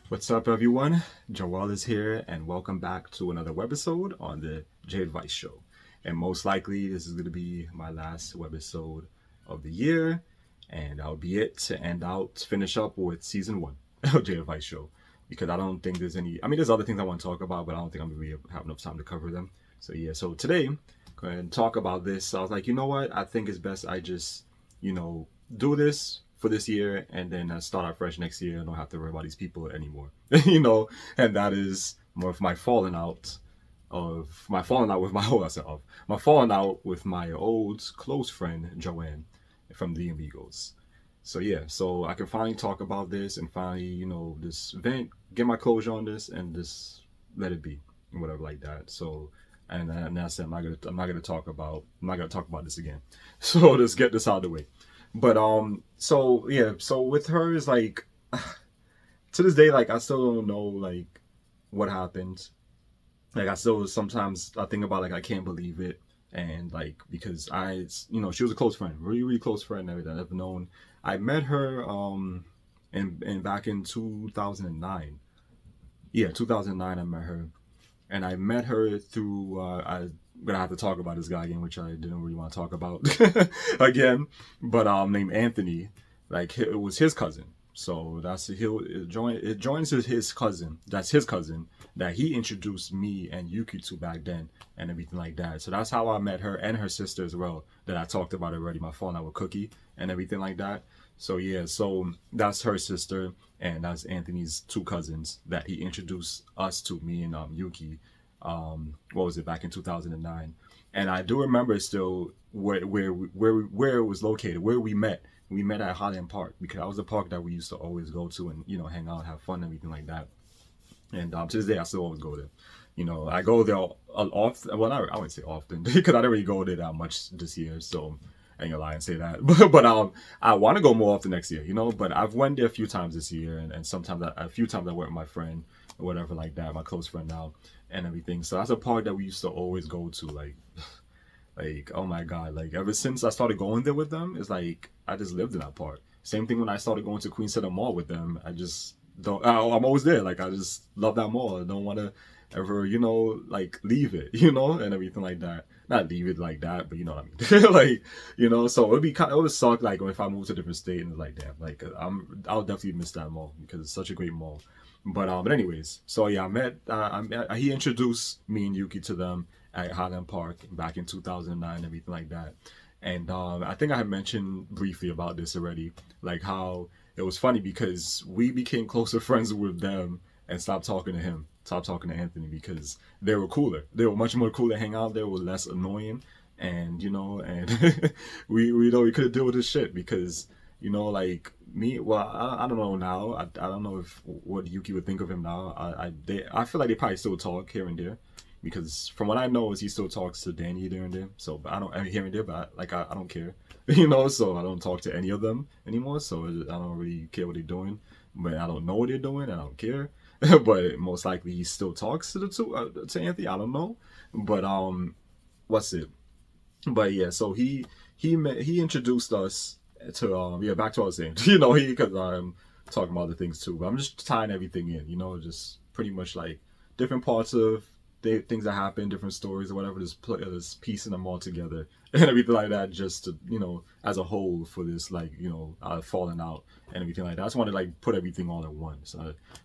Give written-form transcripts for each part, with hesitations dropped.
What's up, everyone? Jowell is here, and welcome back to another webisode on the J Advice Show. And most likely, this is going to be my last webisode of the year, and that'll be it to finish up with season one of J Advice Show. Because I don't think there's any, there's other things I want to talk about, but I don't think I'm going to have enough time to cover them. So, yeah, so today, go ahead and talk about this. I was like, you know what? I think it's best I just, do this for this year and then start out fresh next year and don't have to worry about these people anymore. And that is more of my falling out with my whole self, my falling out with my old close friend Joann from the Amigos. So yeah, so I can finally talk about this and finally, just vent, get my closure on this, and just let it be, whatever like that. So, and that's it. I'm not gonna talk about this again. So just get this out of the way. But so yeah, so with her is like, to this day, like I still don't know like what happened. Like I still sometimes I think about like I can't believe it, and like because she was a close friend, really really close friend that I've known. I met her in back in 2009. Yeah, 2009 I met her, and I met her through I'm gonna have to talk about this guy again, which I didn't really want to talk about again, but named Anthony. Like it was his cousin, so that's it joins his cousin. That's his cousin that he introduced me and Yuki to back then, and everything like that. So that's how I met her and her sister as well. That I talked about already. My phone out with Cookie and everything like that. So yeah, so that's her sister, and that's Anthony's two cousins that he introduced us to, me and Yuki. What was it, back in 2009? And I do remember still where it was located, where we met. We met at Highland Park because that was the park that we used to always go to and hang out, have fun, and everything like that. And to this day, I still always go there. I go there often. Well, I wouldn't say often because I didn't really go there that much this year. So I ain't gonna lie and say that. But I want to go more often next year. But I've went there a few times this year, and sometimes a few times I went with my friend or whatever like that, my close friend now, and everything. So that's a park that we used to always go to. Like oh my god, like ever since I started going there with them, it's like I just lived in that park. Same thing when I started going to Queen Center Mall with them. I just don't. I'm always there. Like I just love that mall. I don't want to ever, like leave it, and everything like that. Not leave it like that, but you know what I mean. Like, so it would suck like if I moved to a different state and it's like damn, like I'll definitely miss that mall because it's such a great mall. But anyways, so yeah, he introduced me and Yuki to them at Highland Park back in 2009, everything like that. And I think I had mentioned briefly about this already, like how it was funny because we became closer friends with them and stopped talking to Anthony because they were cooler. They were much more cool to hang out. They were less annoying, and and we couldn't deal with this shit because like me. Well, I don't know now. I don't know if what Yuki would think of him now. I feel like they probably still talk here and there because from what I know is he still talks to Danny here and there. So, but I mean, here and there, but I don't care, So I don't talk to any of them anymore. So I don't really care what they're doing, but I don't know what they're doing. I don't care. But most likely he still talks to the two to Anthony. I don't know, but what's it? But yeah, so he introduced us to yeah, back to what I was saying. He because I'm talking about the things too, but I'm just tying everything in. Just pretty much like different parts of things that happen, different stories or whatever. Just piecing them all together and everything like that, just to as a whole for this like falling out and everything like that. I just want to like put everything all at once.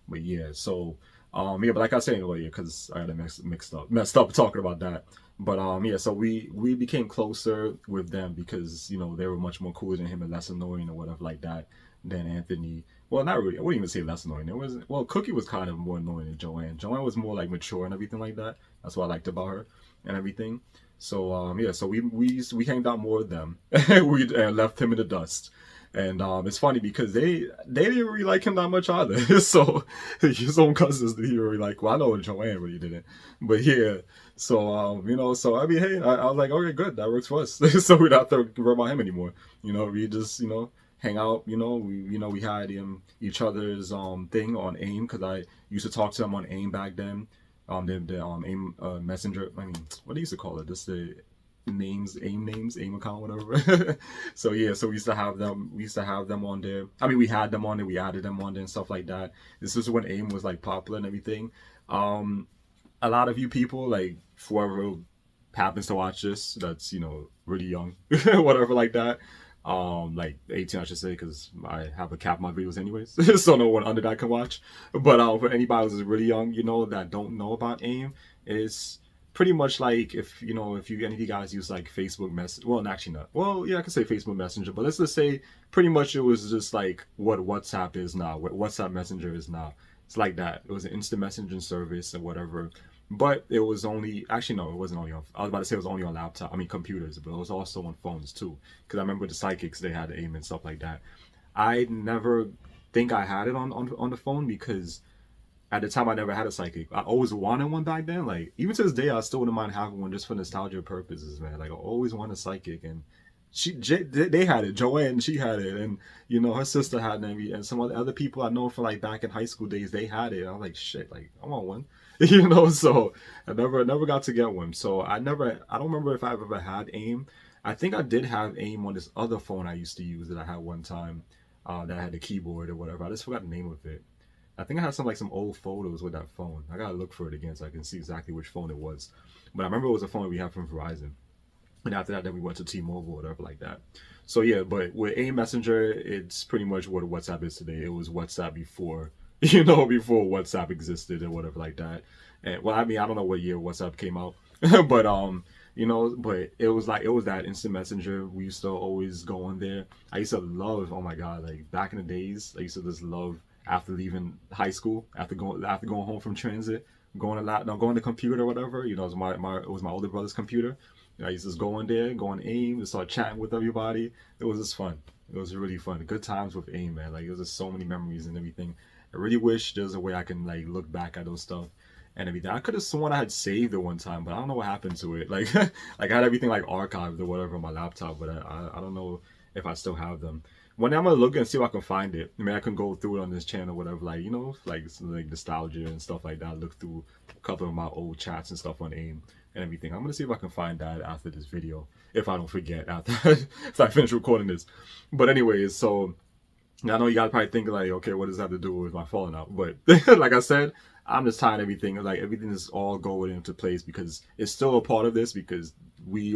But yeah, so yeah, but like I was saying earlier, because I got it messed up talking about that. But yeah, so we became closer with them because they were much more cooler than him and less annoying or whatever like that than Anthony. Well, not really. I wouldn't even say less annoying. It was Cookie was kind of more annoying than Joann. Joann was more like mature and everything like that. That's what I liked about her and everything. So yeah, so we hanged out more with them. We left him in the dust. And it's funny because they didn't really like him that much either. So his own cousins didn't really like. Well, I know Joann really didn't, but yeah. So so I mean, hey, I was like, okay, good, that works for us. So we don't have to worry about him anymore. We just hang out. We had each other's thing on AIM because I used to talk to them on AIM back then. The AIM messenger. I mean, what do you used to call it? This the aim account, whatever. So yeah, so we used to have them on there. I mean, we had them on there, we added them on there and stuff like that. This is when aim was like popular and everything. um a lot of you people, like whoever happens to watch this, that's really young, whatever like that, like 18 I should say, because I have a cap on my videos anyways, so no one under that can watch. But for anybody who's really young, that don't know about aim, is pretty much like, if if you any of you guys use like Facebook mess, well, actually not, well, yeah, I could say Facebook Messenger, but let's just say pretty much it was just like what WhatsApp is now, what WhatsApp Messenger is now. It's like that. It was an instant messaging service or whatever. But it was only, actually no, it wasn't only on, I was about to say it was only on laptop, I mean computers, but it was also on phones too. Because I remember the psychics, they had aim and stuff like that. I never think I had it on the phone, because at the time I never had a psychic. I always wanted one back then. Like even to this day, I still wouldn't mind having one just for nostalgia purposes, man. Like I always wanted a psychic, and they had it. Joann, she had it, and her sister had it, and some other people I know from like back in high school days, they had it. I was like, shit, like I want one, So I never got to get one. So I don't remember if I've ever had aim. I think I did have aim on this other phone I used to use that I had one time, that had the keyboard or whatever. I just forgot the name of it. I think I had some old photos with that phone. I gotta look for it again so I can see exactly which phone it was. But I remember it was a phone we had from Verizon. And after that, then we went to T-Mobile, whatever like that. So yeah, but with AIM Messenger, it's pretty much what WhatsApp is today. It was WhatsApp before, before WhatsApp existed or whatever like that. And well, I mean, I don't know what year WhatsApp came out, but but it was that instant messenger. We used to always go on there. I used to love, oh my god, like back in the days, I used to just love, after leaving high school, after going home from transit, going to computer or whatever. It was it was my older brother's computer. I used to just go in there, go on AIM, and start chatting with everybody. It was just fun. It was really fun. Good times with AIM, man. Like, it was just so many memories and everything. I really wish there was a way I can like look back at those stuff and everything. I could have sworn I had saved it one time, but I don't know what happened to it. Like, like I had everything like archived or whatever on my laptop, but I don't know if I still have them. One day I'm gonna look and see if I can find it. I mean, I can go through it on this channel, whatever, like like nostalgia and stuff like that. Look through a couple of my old chats and stuff on AIM and everything. I'm gonna see if I can find that after this video, if I don't forget after if I finish recording this. But anyways, so I know you guys probably think like, okay, what does that have to do with my falling out? But like I said, I'm just tying everything, like everything is all going into place, because it's still a part of this, because we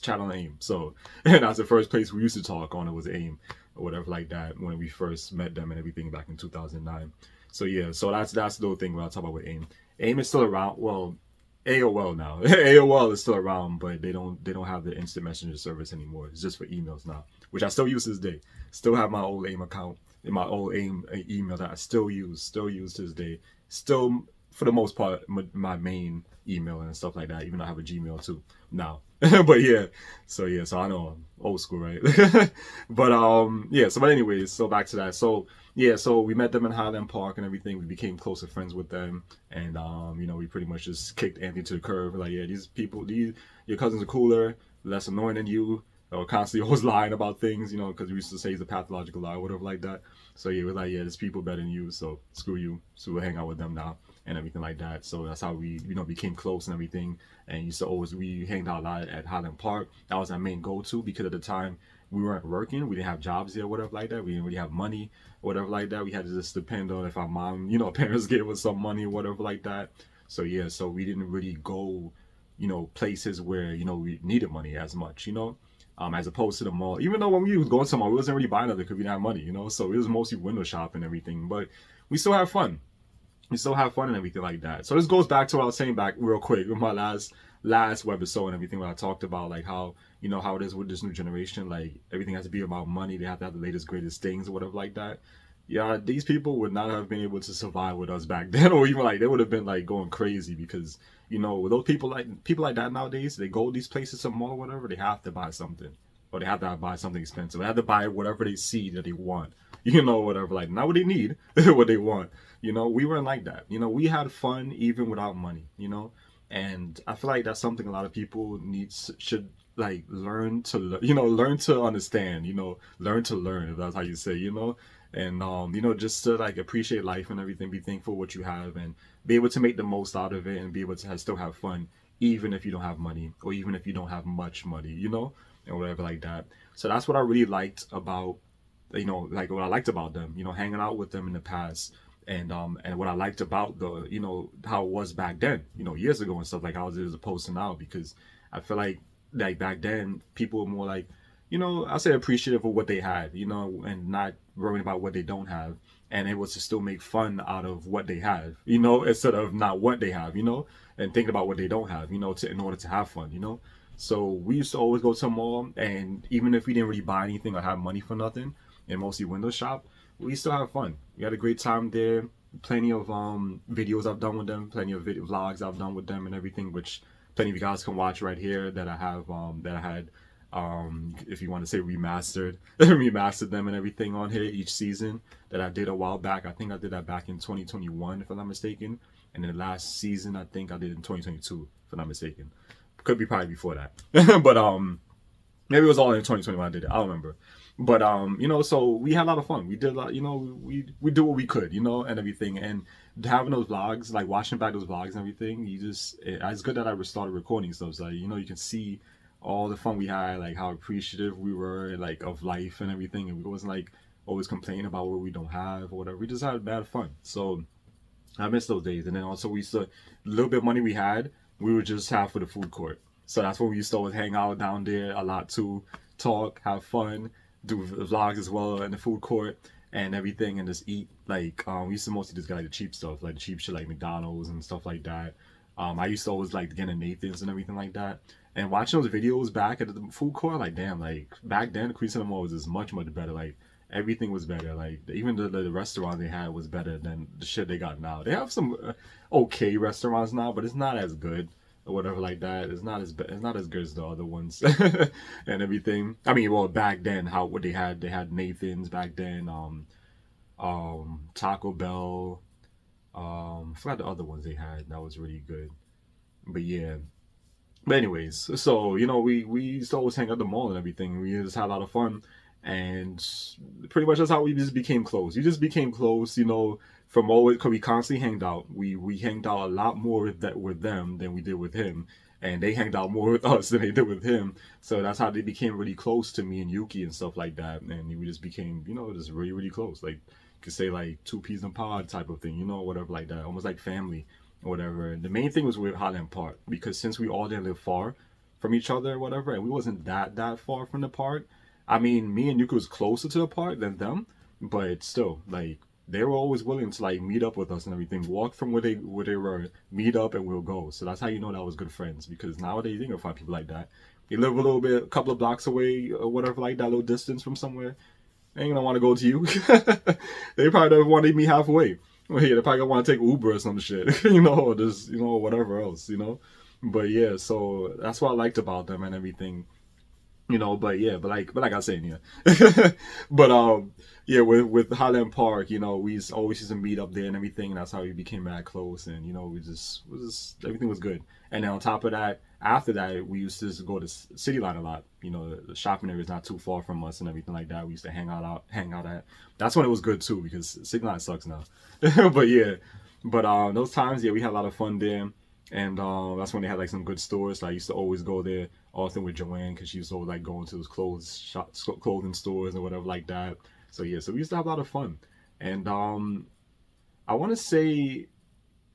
chat on AIM. So, and that's the first place we used to talk on, it was AIM or whatever like that, when we first met them and everything back in 2009. So yeah, so that's the little thing when I talk about with AIM. AIM is still around. Well, AOL now. AOL is still around, but they don't have the instant messenger service anymore. It's just for emails now, which I still use to this day. Still have my old AIM account, in my old AIM email that I still use to this day. Still, for the most part, my main email and stuff like that. Even though I have a Gmail too now. But yeah, so I know I'm old school, right? But yeah. So but anyways, so back to that. So yeah, so we met them in Highland Park and everything. We became closer friends with them, and we pretty much just kicked Anthony to the curb. Like, yeah, these people, your cousins are cooler, less annoying than you, or constantly always lying about things, because we used to say he's a pathological liar, whatever like that. So yeah, we're like, yeah, there's people better than you, so screw you. So we'll hang out with them now and everything like that. So that's how we, became close and everything. And used to always, we hanged out a lot at Highland Park. That was our main go-to, because at the time we weren't working, we didn't have jobs there, whatever like that. We didn't really have money, whatever like that. We had to just depend on if our mom, parents gave us some money, whatever like that. So yeah, so we didn't really go, places where, we needed money as much, as opposed to the mall. Even though when we was going to the mall, we wasn't really buying nothing because we didn't have money, So it was mostly window shopping and everything. But we still have fun. We still have fun and everything like that. So this goes back to what I was saying back real quick with my last webisode and everything, where I talked about like how, how it is with this new generation. Like, everything has to be about money. They have to have the latest, greatest things or whatever like that. Yeah, these people would not have been able to survive with us back then, or even like they would have been like going crazy, because with those people like that nowadays, they go these places, some mall or whatever, they have to buy something, or they have to buy something expensive. They have to buy whatever they see that they want, whatever, like not what they need, what they want. We weren't like that. We had fun even without money. And I feel like that's something a lot of people should like learn to learn to understand. Learn to learn, if that's how you say. And just to like appreciate life and everything, be thankful what you have, and be able to make the most out of it, and be able to still have fun even if you don't have money, or even if you don't have much money, you know, and whatever like that. So that's what I really liked about, you know, like what I liked about them, you know, hanging out with them in the past. And what I liked about the, you know, how it was back then, you know, years ago and stuff, like how it is as opposed to now, because I feel like back then people were more like, you know, I say appreciative of what they had, you know, and not worrying about what they don't have, and able to still make fun out of what they have, you know, instead of not what they have, you know, and thinking about what they don't have, you know, in order to have fun, you know. So we used to always go to the mall, and even if we didn't really buy anything or have money for nothing, and mostly window shop, we still have fun. We had a great time there. Plenty of videos I've done with them, plenty of video vlogs I've done with them and everything, which plenty of you guys can watch right here that I have that I had, if you want to say remastered, remastered them and everything on here each season that I did a while back. I think I did that back in 2021 if I'm not mistaken, and then the last season I think I did in 2022 if I'm not mistaken. Could be probably before that. But maybe it was all in 2021 I did it. I don't remember. But you know, so we had a lot of fun. We did a lot, you know, we do what we could, you know, and everything. And having those vlogs, like watching back those vlogs and everything, it's good that I started recording stuff. So you know, you can see all the fun we had, like how appreciative we were, like of life and everything. And we wasn't like always complaining about what we don't have or whatever. We just had bad fun. So I miss those days. And then also we used to, a little bit of money we had, we would just have for the food court. So that's when we used to always hang out down there a lot too, talk, have fun, do vlogs as well in the food court and everything, and just eat. Like we used to mostly just get like the cheap stuff, like the cheap shit like McDonald's and stuff like that. I used to always like getting Nathan's and everything like that. And watching those videos back at the food court, like damn, like back then Queen Cinema was just much better. Like everything was better. Like even the restaurant they had was better than the shit they got now. They have some okay restaurants now, but it's not as good or whatever like that. It's not it's not as good as the other ones and everything. I mean, well, back then what they had Nathan's back then, Taco Bell, I forgot the other ones they had that was really good. But yeah. But anyways, so you know, we used to always hang out at the mall and everything. We just had a lot of fun, and pretty much that's how we just became close. We just became close, you know, from always because we constantly hanged out. We hanged out a lot more with them than we did with him, and they hanged out more with us than they did with him. So that's how they became really close to me and Yuki and stuff like that. And we just became, you know, just really close. Like you could say like two peas in a pod type of thing, you know, whatever like that, almost like family or whatever. And the main thing was with Highland Park, because since we all didn't live far from each other or whatever, and we wasn't that far from the park. I mean, me and Yuka was closer to the park than them, but still, like they were always willing to like meet up with us and everything, walk from where they were, meet up, and we'll go. So that's how you know that was good friends. Because nowadays you can find people like that. They live a little bit, a couple of blocks away or whatever like that, little distance from somewhere. They ain't gonna want to go to you. They probably don't want to meet me halfway. Well, yeah, they probably gonna want to take Uber or some shit, you know, or just, you know, whatever else, you know. But yeah, so that's what I liked about them and everything, you know. But yeah, but like I said, yeah. But yeah, with Highland Park, you know, always used to meet up there and everything, and that's how we became that close. And you know, we just was just, everything was good. And then on top of that, after that, we used to just go to City Line a lot. You know, the shopping area is not too far from us and everything like that. We used to hang out at. That's when it was good too, because City Line sucks now. But yeah, but those times, yeah, we had a lot of fun there. And that's when they had like some good stores. So I used to always go there often with Joann, because she used to always like going to those clothing stores or whatever like that. So yeah, so we used to have a lot of fun. And I want to say,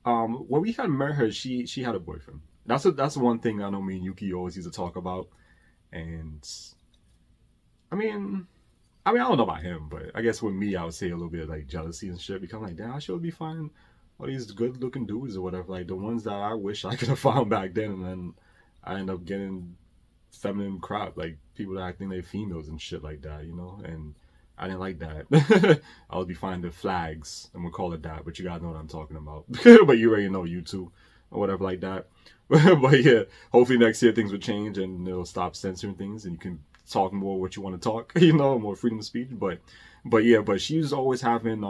when we had met her, she had a boyfriend. That's one thing I know me and Yuki always used to talk about. And I mean, I don't know about him, but I guess with me, I would say a little bit of like jealousy and shit. Because I'm like, damn, I should be finding all these good looking dudes or whatever. Like the ones that I wish I could have found back then. And then I end up getting feminine crap, like people that I think they're females and shit like that, you know? And I didn't like that. I would be finding the flags, and we'll call it that. But you guys know what I'm talking about. But you already know, you too, or whatever like that. But yeah, hopefully next year things will change and they'll stop censoring things and you can talk more what you want to talk, you know, more freedom of speech. But yeah, but she's always having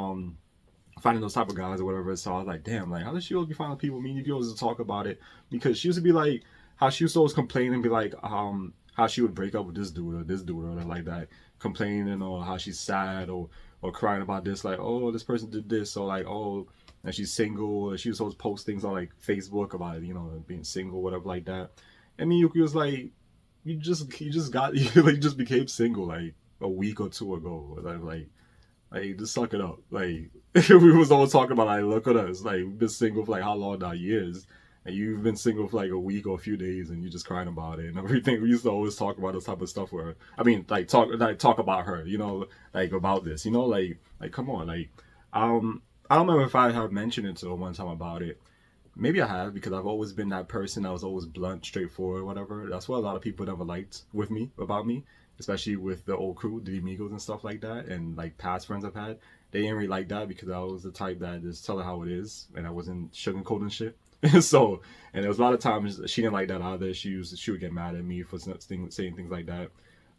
finding those type of guys or whatever. So I was like, damn, like how does she always be finding people? Me and you always talk about it, because she used to be like, how she used to always complain and be like, how she would break up with this dude or like that, complaining, or how she's sad or crying about this, like, oh, this person did this, or like, oh, and she's single. She was always post things on like Facebook about being single, whatever like that. And Miyuki was like, you just got you just became single like a week or two ago. Like just suck it up. Like we was always talking about like look at us. Like we've been single for like how long now? Years. And you've been single for like a week or a few days and you just crying about it and everything. We used to always talk about this type of stuff with her. I mean, talk about her, like about this, like come on, like I don't remember if I have mentioned it to her one time about it. Maybe I have because I've always been that person that was always blunt, straightforward, whatever. That's what a lot of people never liked with me about me, especially with the old crew, the Amigos and stuff like that, and like past friends I've had. They didn't really like that because I was the type that just tell her how it is, and I wasn't sugarcoating shit. So, and there was a lot of times she didn't like that either. She would get mad at me for saying things like that.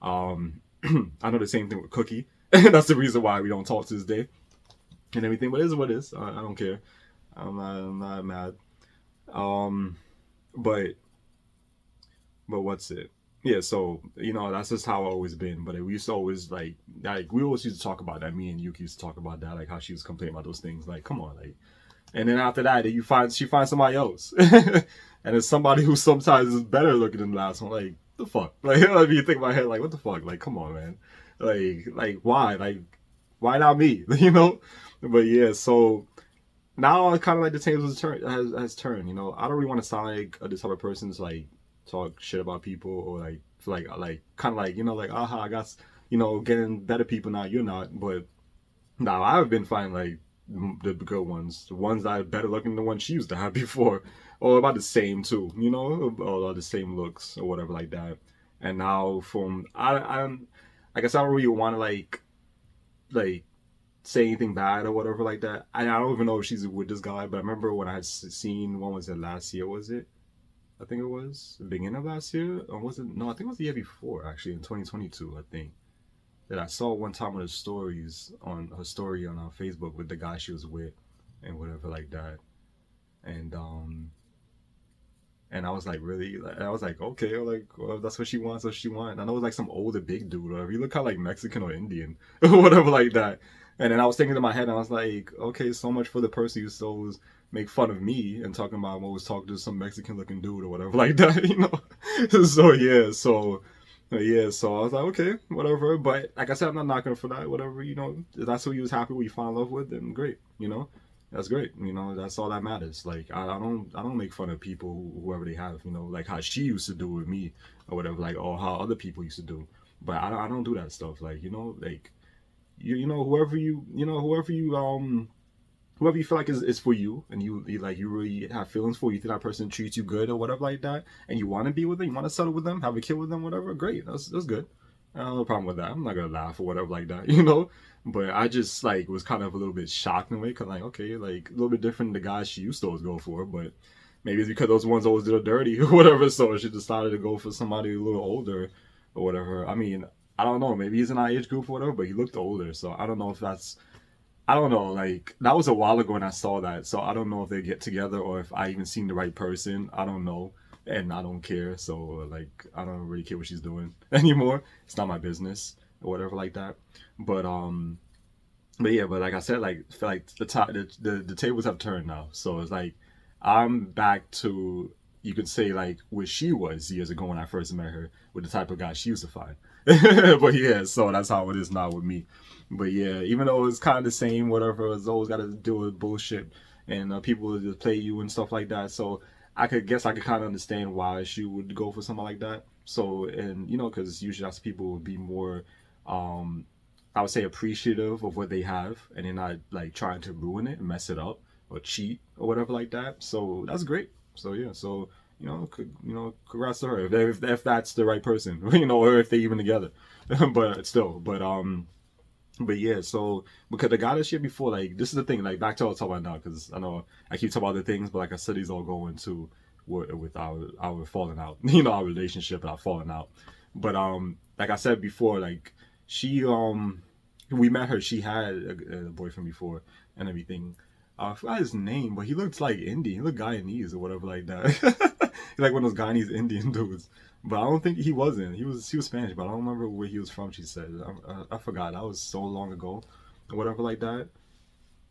I know the same thing with Cookie. That's the reason why we don't talk to this day and everything. But it is what it is. I don't care. I'm not mad. Um, but what's it? Yeah, so that's just how I always been. But we used to always like we always used to talk about that. Me and Yuki used to talk about that, like how she was complaining about those things. Like, come on, like. And then after that, she finds somebody else, and it's somebody who sometimes is better looking than the last one. Like the fuck, like if you think in my head, like what the fuck, like come on, man, like why, why not me, But yeah, so now I kind of like the tables has turned. I don't really want to sound like the type of person to like talk shit about people or like kind of like like aha I got getting better people now you're not, but now I've been finding like the good ones, the ones that are better looking than the ones she used to have before, or about the same too, or the same looks or whatever like that. And now from I guess I don't really want to like say anything bad or whatever like that. I don't even know if she's with this guy, but I remember when I had seen one was it last year was it? I think it was the beginning of last year, or was it? No, I think it was the year before actually in 2022. I think that I saw one time on her story on Facebook with the guy she was with and whatever like that. And and I was like really I was like okay like well, that's what she wants I know it was like some older big dude or he looked kind of like Mexican or Indian or whatever like that. And then I was thinking in my head I was like okay, so much for the person who so make fun of me and talking about I'm always talking to some Mexican looking dude or whatever like that. So yeah, so I was like, okay, whatever. But like I said, I'm not knocking her for that. Whatever, if that's who you was happy with, you fall in love with, then great. That's great. That's all that matters. Like I don't make fun of people whoever they have. Like how she used to do with me or whatever. Like or how other people used to do. But I don't do that stuff. Like like whoever you feel like is for you and you really have feelings for, you think that person treats you good or whatever like that, and you want to be with them, you want to settle with them, have a kid with them, whatever, great, that's good. I don't have no problem with that. I'm not gonna laugh or whatever like that, but I just like was kind of a little bit shocked in a way because like okay, like a little bit different than the guys she used to always go for, but maybe it's because those ones always did her dirty or whatever, so she decided to go for somebody a little older or whatever. I mean, I don't know, maybe he's in our age group or whatever, but he looked older, so I don't know if that's I don't know, like that was a while ago when I saw that, so I don't know if they get together or if I even seen the right person. I don't know, and I don't care. So like, I don't really care what she's doing anymore. It's not my business or whatever like that. But but yeah, but like I said, like I feel like the tables have turned now. So it's like I'm back to you could say like where she was years ago when I first met her with the type of guy she used to find. But yeah, so that's how it is now with me. But yeah, even though it's kind of the same, whatever, it's always got to deal with bullshit and people just play you and stuff like that. So I could kind of understand why she would go for something like that. So and because usually that's people would be more, I would say appreciative of what they have, and they're not like trying to ruin it, mess it up, or cheat or whatever like that. So that's great. So yeah, so congrats to her if that's the right person, or if they even together. But still, but yeah, so because the guy that she had before, like this is the thing, like back to what I'm talking about now, because I know I keep talking about the things, but like I said, these all go into with our falling out, our relationship and our falling out. But like I said before, like she we met her, she had a boyfriend before and everything. I forgot his name, but he looked like Indian. He looked Guyanese or whatever like that. Like one of those Guyanese Indian dudes. But I don't think he wasn't. He was Spanish, but I don't remember where he was from. She said I forgot. That was so long ago, or whatever like that.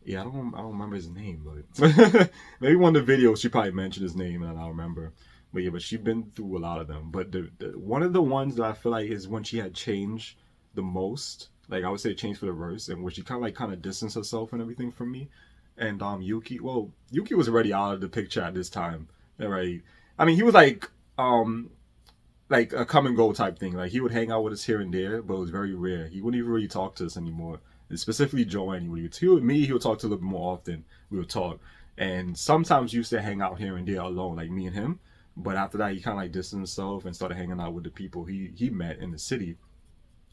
Yeah, I don't remember his name, but maybe one of the videos she probably mentioned his name and I don't remember. But yeah, but she's been through a lot of them. But the one of the ones that I feel like is when she had changed the most, like I would say changed for the worse, and where she kind of distanced herself and everything from me. And Yuki, well, Yuki was already out of the picture at this time, right? I mean, he was like a come and go type thing. Like he would hang out with us here and there, but it was very rare. He wouldn't even really talk to us anymore. And specifically Joann, he would talk to a little bit more often. We would talk, and sometimes used to hang out here and there alone, like me and him. But after that, he kind of like distanced himself and started hanging out with the people he met in the city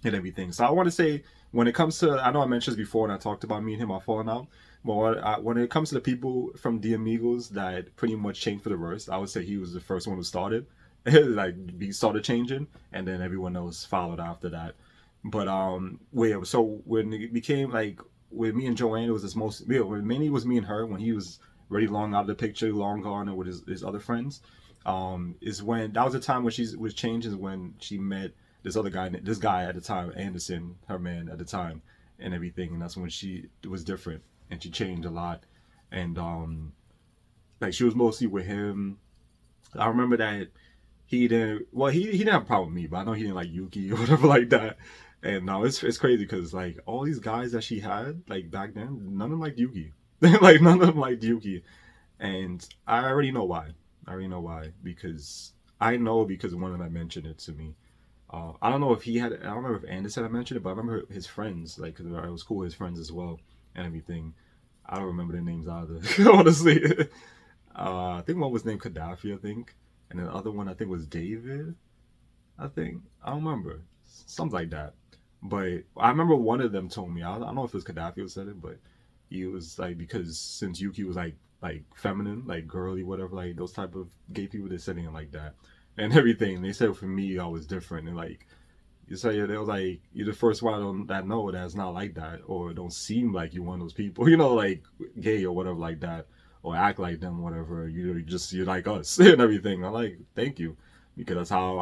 and everything. So I want to say when it comes to, I know I mentioned this before and I talked about me and him are falling out. But when it comes to the people from the Amigos that pretty much changed for the worst, I would say he was the first one who started. Like he started changing, and then everyone else followed after that. But so when it became like with me and Joann, it was this most, when mainly it was me and her when he was already long out of the picture, long gone, and with his other friends. Is when that was the time when she was changing, when she met this guy at the time, Anderson, her man at the time, and everything, and that's when she was different and she changed a lot, and like she was mostly with him. I remember that he didn't have a problem with me, but I know he didn't like Yuki or whatever like that. And no, it's crazy because like all these guys that she had like back then, none of them liked Yuki. Like none of them liked Yuki, and I already know why. I already know why because I know because one of them had mentioned it to me. I don't know if he had. I don't remember if Anderson had mentioned it, but I remember his friends, like, because I was cool with his friends as well and everything. I don't remember their names either, honestly. I think one was named Gaddafi, I think, and the other one I think was David. I think I don't remember something like that. But I remember one of them told me. I don't know if it was Gaddafi who said it, but he was like, because since Yuki was like feminine, like girly, whatever, like those type of gay people, they're setting it like that and everything. They said for me I was different, and like you say, they was like, you're the first one that know that's not like that, or don't seem like you're one of those people, like gay or whatever like that, or act like them, whatever. You're like us and everything. I'm like, thank you, because that's how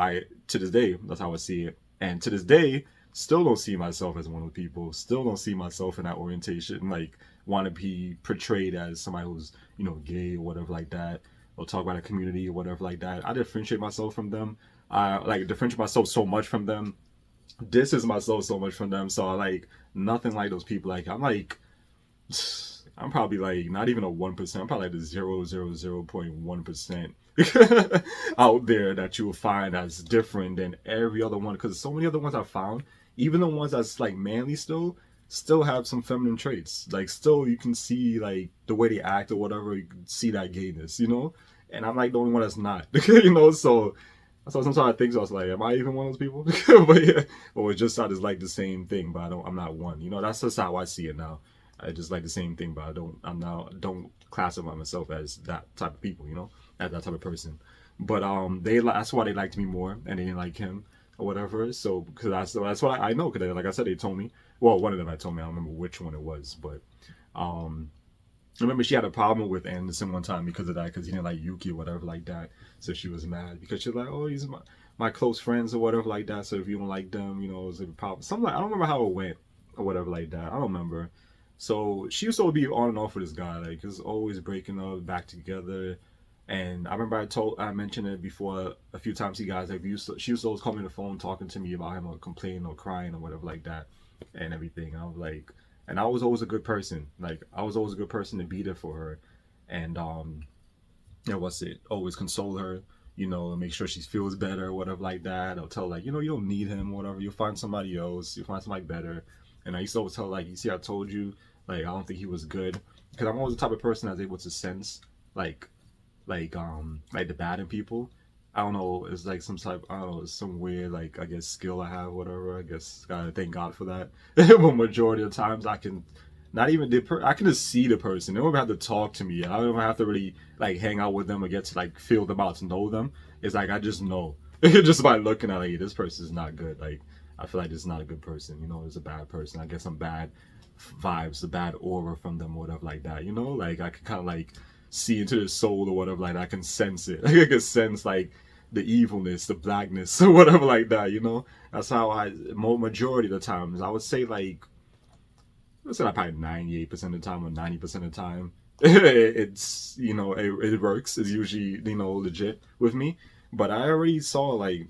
to this day, that's how I see it, and to this day, still don't see myself as one of the people. Still don't see myself in that orientation, like want to be portrayed as somebody who's gay or whatever like that, or talk about a community or whatever like that. I differentiate myself from them. I like differentiate myself so much from them, distance myself so much from them. So I like nothing like those people. Like I'm probably like not even a 1%. I'm probably like the 0.1% out there that you will find that's different than every other one. Because so many other ones I found, even the ones that's like manly still have some feminine traits. Like still you can see like the way they act or whatever, you can see that gayness. And I'm like the only one that's not. So sometimes I think so. I was like, am I even one of those people? But yeah, or it's just I just like the same thing, but I'm not one. That's just how I see it now. I just like the same thing, but don't classify myself as that type of people. As that type of person. But that's why they liked me more, and they didn't like him or whatever. So because that's what I know. Because like I said, they told me. Well, one of them had told me. I don't remember which one it was, but I remember she had a problem with Anderson one time because of that, because he didn't like Yuki or whatever like that. So she was mad because she's like, oh, he's my close friends or whatever like that. So if you don't like them, it's a problem. Something like, I don't remember how it went or whatever like that. I don't remember. So she used to be on and off with this guy, like, just always breaking up, back together. And I remember I mentioned it before a few times. He guys like she used to always call me on the phone talking to me about him or complaining or crying or whatever like that and everything. I was like, and I was always a good person. Like I was always a good person to be there for her, and what's it? Always console her. Make sure she feels better or whatever like that. I'll tell her, like, you don't need him, or whatever. You'll find somebody else. You'll find somebody better. And I used to always tell her, like, you see, I told you, like, I don't think he was good, because I'm always the type of person that's able to sense like like the bad in people. I don't know, it's like some type, I don't know, it's some weird, like, I guess skill I have, whatever. I guess gotta thank God for that. But majority of the times I can not even I can just see the person. They don't even have to talk to me. I don't even have to really like hang out with them or get to like feel them out to know them. It's like I just know just by looking at, like, this person is not good. Like I feel like this is not a good person. It's a bad person. I get some bad vibes, a bad aura from them, or whatever like that. Like I can kind of like see into the soul or whatever like that. I can sense it. I can sense like the evilness, the blackness, or whatever like that. That's how majority of the times I would say, like, let's say like probably 98% of the time or 90% of the time, it's it works. It's usually legit with me. But I already saw like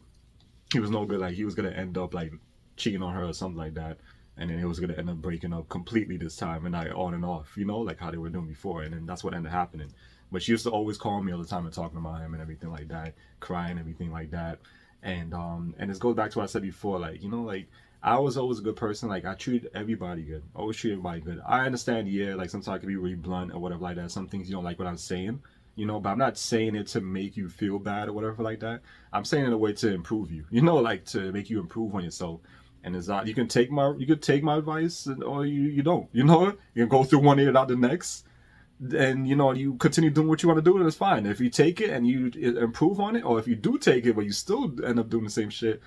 he was no good. Like he was gonna end up like cheating on her or something like that, and then it was gonna end up breaking up completely this time, and like on and off, like how they were doing before, and then that's what ended up happening. But she used to always call me all the time and talking about him and everything like that, crying, everything like that, and this goes back to what I said before, like like I was always a good person. Like I treat everybody good, always treat everybody good. I understand, yeah, like sometimes I can be really blunt or whatever like that. Some things you don't like what I'm saying, but I'm not saying it to make you feel bad or whatever like that. I'm saying it in a way to improve you, like to make you improve on yourself. And it's not, you could take my advice, or you don't, you can go through one ear and out the next, and you continue doing what you want to do, and it's fine. If you take it and you improve on it, or if you do take it but you still end up doing the same shit,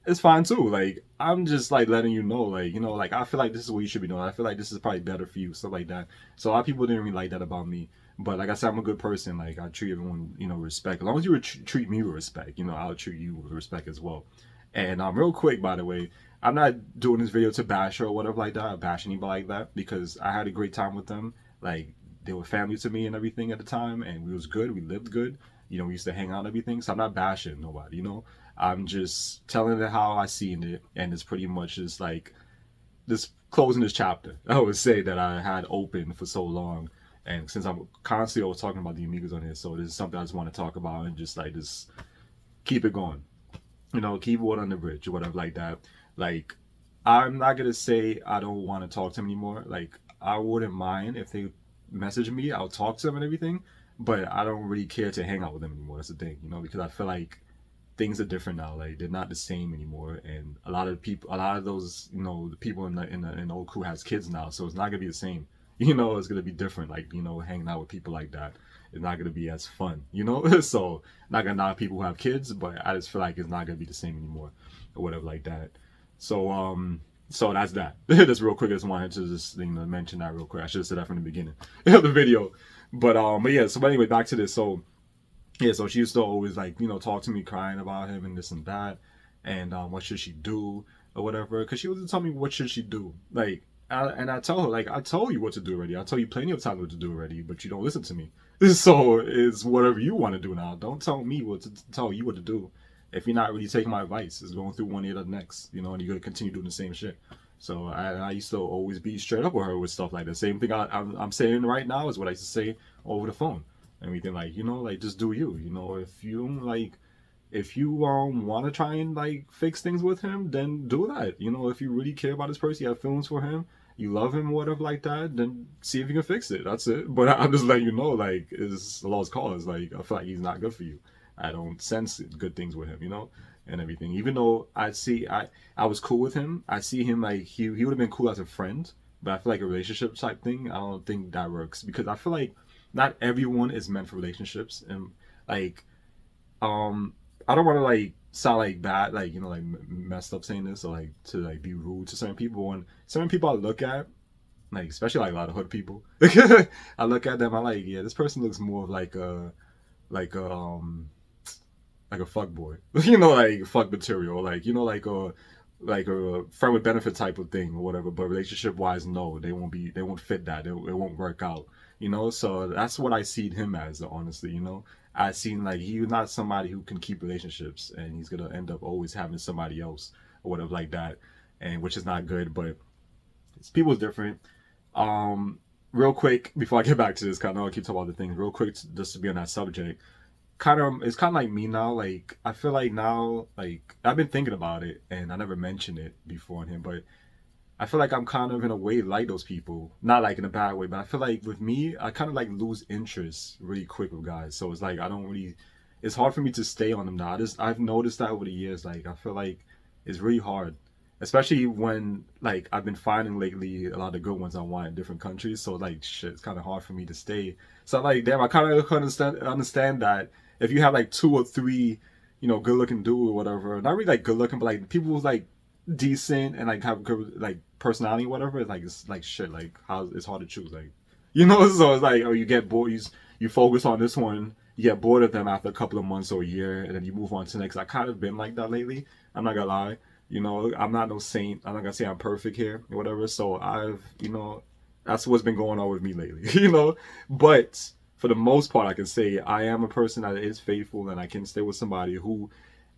it's fine too. Like I'm just like letting you know, like like I feel like this is what you should be doing. I feel like this is probably better for you, stuff like that. So a lot of people didn't really like that about me, but like I said, I'm a good person. Like I treat everyone, with respect. As long as you treat me with respect, I'll treat you with respect as well. And real quick, by the way, I'm not doing this video to bash her or whatever like that, or bash anybody like that, because I had a great time with them. Like they were family to me and everything at the time, and we was good. We lived good. We used to hang out and everything. So I'm not bashing nobody. I'm just telling it how I seen it, and it's pretty much just like this closing this chapter. I would say that I had open for so long, and since I'm constantly always talking about the Amigos on here, so this is something I just want to talk about and just keep it going. Keep water on the bridge or whatever like that. Like I'm not gonna say I don't want to talk to them anymore. Like I wouldn't mind if they message me. I'll talk to them and everything, but I don't really care to hang out with them anymore. That's the thing, because I feel like things are different now. Like they're not the same anymore, and a lot of those, the people in the old crew has kids now, so it's not gonna be the same. It's gonna be different. Like hanging out with people like that, it's not gonna be as fun. So not gonna knock people who have kids, but I just feel like it's not gonna be the same anymore, or whatever like that. So that's that. Just real quick, I just wanted to just mention that real quick. I should have said that from the beginning of the video, but yeah. So anyway, back to this. So yeah, so she used to always like talk to me, crying about him and this and that, and what should she do or whatever, because she was tell me what should she do. Like and I tell her, like, I told you what to do already. I tell you plenty of times what to do already, but you don't listen to me. So it's whatever you want to do now. Don't tell me what to tell you what to do if you're not really taking my advice. It's going through one ear to the next, and you're gonna continue doing the same shit. So I used to always be straight up with her with stuff like the same thing I'm saying right now is what I used to say over the phone. Everything like like just do you. If you want to try and like fix things with him, then do that. If you really care about this person, you have feelings for him, you love him, whatever like that, then see if you can fix it. That's it. But I'm just letting you know, like, is the lost cause. Like I feel like he's not good for you. I don't sense good things with him, and everything. Even though I was cool with him, I see him like he would have been cool as a friend, but I feel like a relationship type thing, I don't think that works, because I feel like not everyone is meant for relationships, and like I don't want to like sound like bad, like like messed up saying this, or like to like be rude to certain people. And certain people I look at, like especially like a lot of hood people, I look at them, I'm like, yeah, this person looks more of like a like a fuck boy, like fuck material, like like a friend with benefit type of thing or whatever. But relationship wise, no, they won't fit that. It won't work out, So that's what I see him as, honestly. I seen like he's not somebody who can keep relationships, and he's gonna end up always having somebody else or whatever like that, and which is not good. But people's different. Real quick before I get back to this, kind of I keep talking about the things real quick, just to be on that subject. It's kind of like me now. Like I feel like now, like I've been thinking about it, and I never mentioned it before on him, but I feel like I'm kind of in a way like those people, not like in a bad way, but I feel like with me, I kind of like lose interest really quick with guys. So it's like I don't really, it's hard for me to stay on them now. I've noticed that over the years. Like I feel like it's really hard, especially when like I've been finding lately a lot of good ones I want in different countries. So like shit, it's kind of hard for me to stay. So like damn, I kind of understand that if you have like two or three, good looking dude or whatever, not really like good looking, but like people who's like decent and like have good like personality or whatever, it's like shit, like how it's hard to choose, like so it's like, oh, you get bored, you focus on this one, you get bored of them after a couple of months or a year, and then you move on to the next. I kind of been like that lately, I'm not gonna lie. You know, I'm not no saint. I'm not gonna say I'm perfect here or whatever. So I've, that's what's been going on with me lately. But for the most part, I can say I am a person that is faithful, and I can stay with somebody who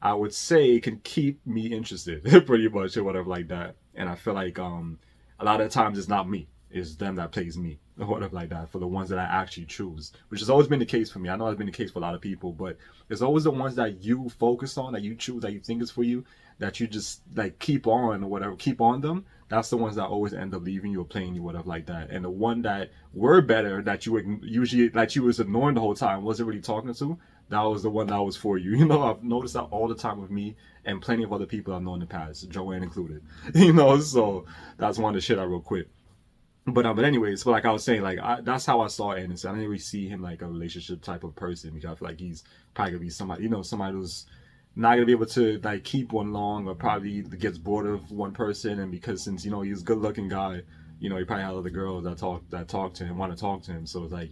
I would say can keep me interested, pretty much, or whatever like that. And I feel like a lot of times it's not me, it's them that plays me, or whatever like that. For the ones that I actually choose, which has always been the case for me. I know it's been the case for a lot of people, but it's always the ones that you focus on, that you choose, that you think is for you, that you just like keep on or whatever, keep on them. That's the ones that always end up leaving you or playing you, whatever like that. And the one that were better, that you usually like you was ignoring the whole time, wasn't really talking to, that was the one that was for you. I've noticed that all the time with me and plenty of other people I've known in the past, Joann included. So that's one of the shit I real quick. But anyways, like I was saying, like that's how I saw Anderson. I didn't really see him like a relationship type of person, because I feel like he's probably gonna be somebody, somebody who's not gonna be able to like keep one long, or probably gets bored of one person. And because since he's a good looking guy, he probably had other girls that talk to him, want to talk to him. So it's like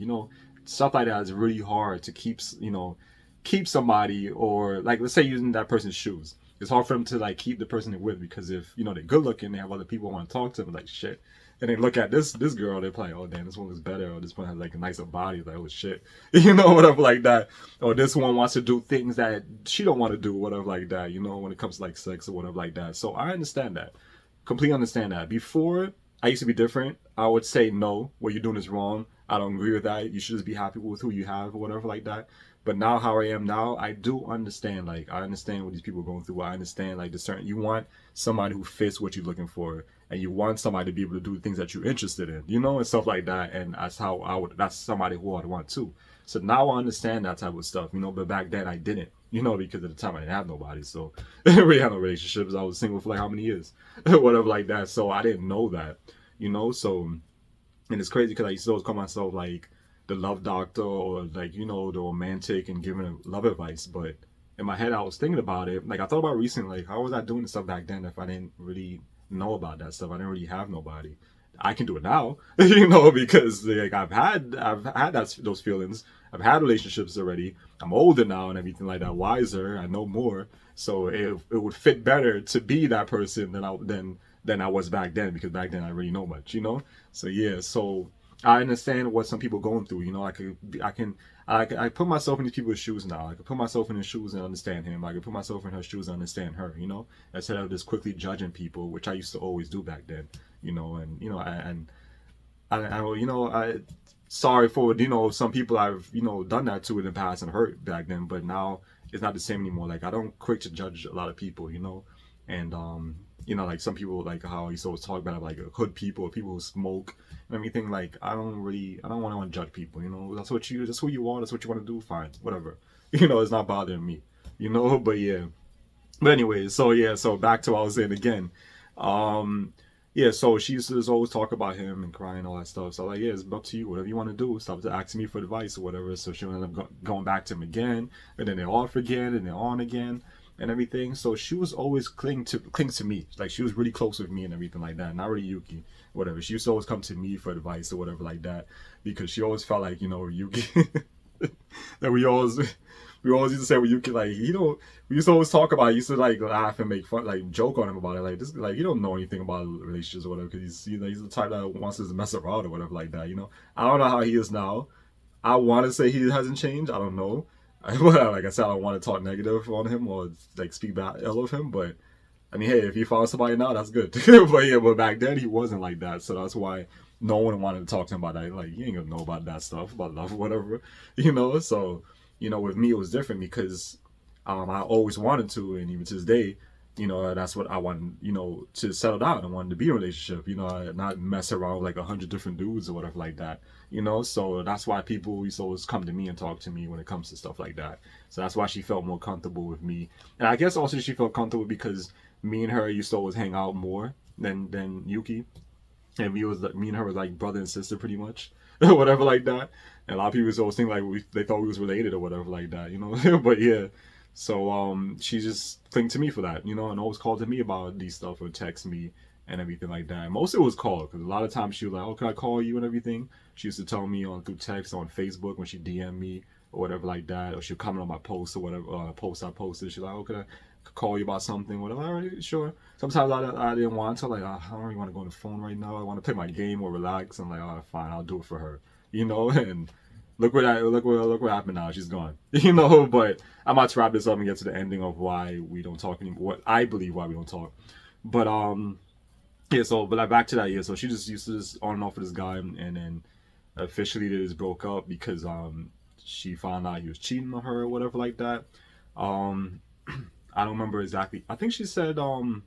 stuff like that is really hard to keep somebody, or like let's say using that person's shoes. It's hard for them to like keep the person they're with, because if they're good looking, they have other people want to talk to them, like shit. And they look at this girl, they're like, oh damn, this one looks better, or this one has like a nicer body, like oh shit, whatever like that. Or this one wants to do things that she don't want to do, whatever like that, when it comes to like sex or whatever like that. So I understand that, completely understand that. Before, I used to be different. I would say no, what you're doing is wrong. I don't agree with that. You should just be happy with who you have or whatever like that. But now, how I am now, I do understand. Like I understand what these people are going through. I understand like the certain, you want somebody who fits what you're looking for, and you want somebody to be able to do things that you're interested in, and stuff like that. And that's how that's somebody who I'd want too. So now I understand that type of stuff, but back then I didn't, because at the time I didn't have nobody. So I didn't really have no relationships. I was single for like how many years, whatever like that. So I didn't know that, so, and it's crazy because I used to always call myself like the love doctor, or like, the romantic and giving love advice. But in my head, I was thinking about it. Like I thought about recently, like how was I doing stuff back then if I didn't really know about that stuff? I didn't really have nobody. I can do it now, because like I've had those feelings. I've had relationships already. I'm older now and everything like that, wiser. I know more, so it would fit better to be that person than I was back then, because back then I really know much, So yeah, so I understand what some people are going through. I put myself in these people's shoes now. I can put myself in his shoes and understand him. I can put myself in her shoes and understand her. Instead of just quickly judging people, which I used to always do back then. I sorry for some people I've done that to in the past and hurt back then, but now it's not the same anymore. Like I don't quick to judge a lot of people, and like some people, like how I used to always talk about like hood people, people who smoke and everything. Like I don't want to judge people. That's who you are. That's what you want to do. Fine, whatever. It's not bothering me. But yeah. But anyways, so yeah, so back to what I was saying again. Yeah, so she used to just always talk about him and crying and all that stuff. So like, yeah, it's up to you. Whatever you want to do. Stop asking me for advice or whatever. So she ended up going back to him again, and then they're off again, and they're on again, and everything. So she was always cling to me. Like she was really close with me and everything like that. Not really Yuki, whatever. She used to always come to me for advice or whatever like that, because she always felt like Yuki that we always used to say with Yuki, like we used to always talk about it. Used to like laugh and make fun, like joke on him about it, like this, like you don't know anything about relationships or whatever, because he's the type that wants us to mess around or whatever like that. I don't know how he is now. I want to say he hasn't changed. I don't know. Like I said, I don't want to talk negative on him or like speak bad ill of him, but I mean, hey, if he found somebody now, that's good. But yeah, but back then he wasn't like that, so that's why no one wanted to talk to him about that. Like, you ain't gonna know about that stuff, about love or whatever, So, with me it was different, because I always wanted to, and even to this day, that's what I wanted, to settle down. I wanted to be in a relationship, not mess around with like 100 different dudes or whatever like that, So that's why people used to always come to me and talk to me when it comes to stuff like that. So that's why she felt more comfortable with me, and I guess also she felt comfortable because me and her used to always hang out more than Yuki, and me and her was like brother and sister pretty much, whatever like that. And a lot of people always think like they thought we was related or whatever like that, But yeah, so she just clinged to me for that, and always called to me about these stuff or text me and everything like that. And most of it was call, because a lot of times she was like, "Oh, can I call you?" and everything. She used to tell me through text, on Facebook when she DM me or whatever like that, or she'll comment on my post or whatever post I posted. She's like, "Oh, call you about something, whatever. All right, sure. Sometimes I didn't want to, like, I don't really want to go on the phone right now. I want to play my game or relax. I'm like, all right, fine, I'll do it for her, you know. And look what happened now. She's gone, you know. But I'm about to wrap this up and get to the ending of why we don't talk anymore. What I believe why we don't talk. But yeah. So, but like back to that. Yeah. So she just used to just on and off with this guy, and then officially they just broke up because she found out he was cheating on her or whatever like that. Um, I don't remember exactly. I think she said um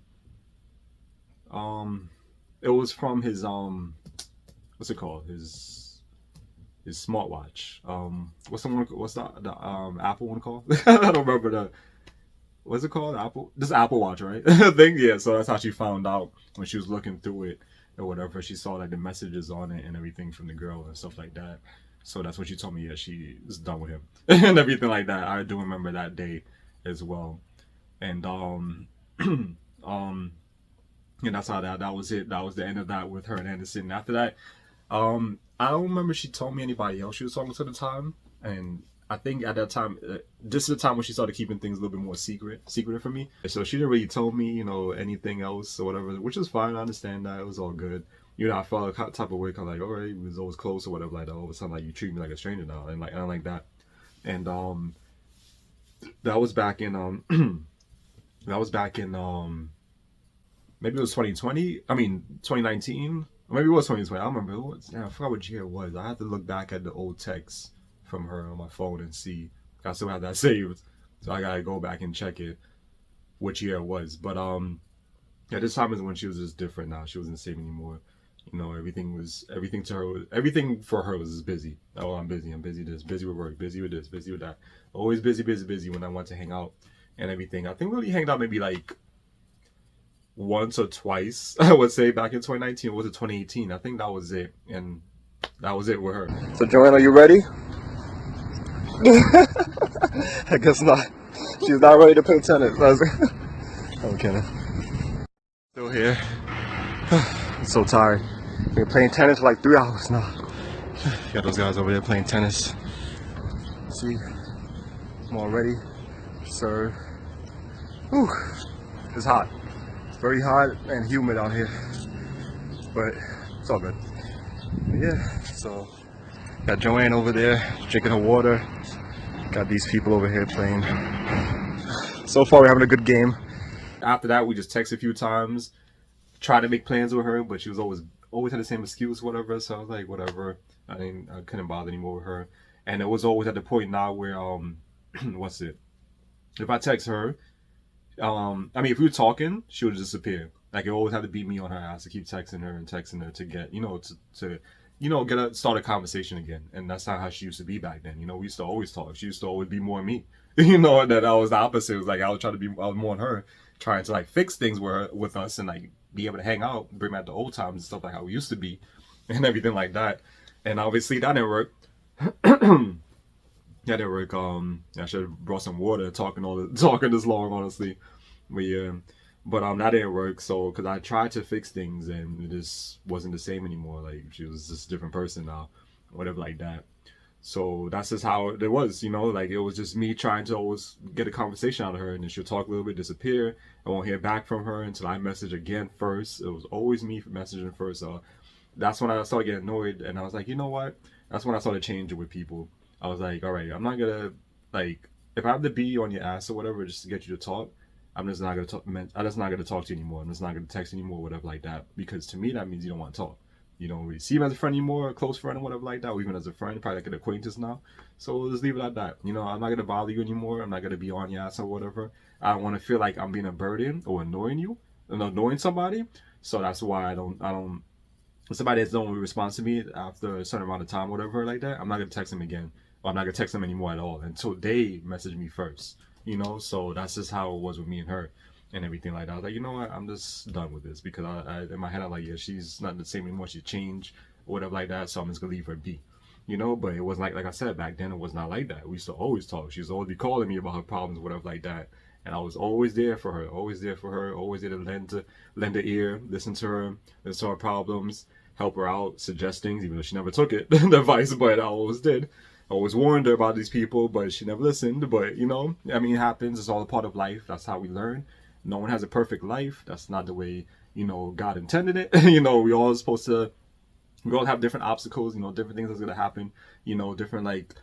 it was from his what's it called, his smartwatch. What's the Apple one called? I don't remember the what's it called, Apple, this Apple Watch, right? I think, yeah. So that's how she found out when she was looking through it or whatever. She saw like the messages on it and everything from the girl and stuff like that. So that's what she told me. Yeah, she was done with him and everything like that. I do remember that day as well. And um and that's how that was it. That was the end of that with her and Anderson. After that, I don't remember she told me anybody else she was talking to at the time. And I think at that time, this is the time when she started keeping things a little bit more secretive for me. So she didn't really tell me, you know, anything else or whatever, which is fine. I understand that. It was all good. You know, I felt a type of way, kind of like, all right, we was always close or whatever like that. All of a sudden, like, you treat me like a stranger now, and like, I don't like that. And that was back in that was back in maybe it was 2020. I mean 2019. Or maybe it was 2020. I don't remember. It was, yeah, I forgot what year it was. I had to look back at the old texts from her on my phone and see. I still have that saved, so I gotta go back and check it which year it was. But yeah, this time is when she was just different. Now she wasn't the same anymore. You know, everything to her everything for her was just busy. Oh, I'm busy this, busy with work, busy with this, busy with that. Always busy when I want to hang out and everything. I think we only hanged out maybe like once or twice, I would say, back in 2019. Or was it 2018? I think that was it. And that was it with her. So Joann, are you ready? I guess not. She's not ready to play tennis. I'm kidding. Still here. I'm so tired. We've been playing tennis for like 3 hours now. Got those guys over there playing tennis. See, I'm all ready. Serve. Whew. It's hot. It's very hot and humid out here, but it's all good. Yeah, so got Joann over there drinking her water. Got these people over here playing. So far, we're having a good game. After that, we just texted a few times, tried to make plans with her, but she was always had the same excuse, whatever. So I was like, whatever. I couldn't bother anymore with her, and it was always at the point now where what's it? If I text her, I mean, if we were talking, she would disappear. Like, it always had to be me on her ass to keep texting her to get, you know, to you know, start a conversation again. And that's not how she used to be back then. You know, we used to always talk. She used to always be more me. You know, and that I was the opposite. It was like I was more on her, trying to like fix things with us and like be able to hang out, bring back the old times and stuff like how we used to be, and everything like that. And obviously that didn't work. Yeah, they work. I should have brought some water. Talking this long, honestly. But yeah, but that didn't work. So, because I tried to fix things and it just wasn't the same anymore. Like, she was just a different person now, whatever like that. So that's just how it was, you know. Like, it was just me trying to always get a conversation out of her, and then she'll talk a little bit, disappear. I won't hear back from her until I message again first. It was always me messaging first. So that's when I started getting annoyed, and I was like, you know what? That's when I started changing with people. I was like, all right, I'm not gonna, like, if I have to be on your ass or whatever just to get you to talk, I'm just not gonna talk. I'm just not gonna talk to you anymore. I'm just not gonna text anymore, whatever like that. Because to me, that means you don't want to talk. You don't really see him as a friend anymore, a close friend or whatever like that, or even as a friend, probably like an acquaintance now. So we'll just leave it at that. You know, I'm not gonna bother you anymore. I'm not gonna be on your ass or whatever. I don't want to feel like I'm being a burden or annoying you, and annoying somebody. So that's why I don't. If somebody that don't respond to me after a certain amount of time, whatever like that, I'm not gonna text them again. I'm not gonna text them anymore at all until they message me first, you know. So that's just how it was with me and her and everything like that. I was like, you know what, I'm just done with this, because I in my head I'm like, yeah, she's not the same anymore, she changed or whatever like that, so I'm just gonna leave her be, you know. But it wasn't like I said, back then it was not like that. We used to always talk. She used to always be calling me about her problems, whatever like that, and I was always there for her, always there to lend an ear, listen to her problems, help her out, suggest things, even though she never took it, the advice, but I always did. I always warned her about these people, but she never listened. But you know, I mean, it happens. It's all a part of life. That's how we learn. No one has a perfect life. That's not the way, you know, God intended it. You know, we all supposed to. We all have different obstacles. You know, different things that's gonna happen. You know, different like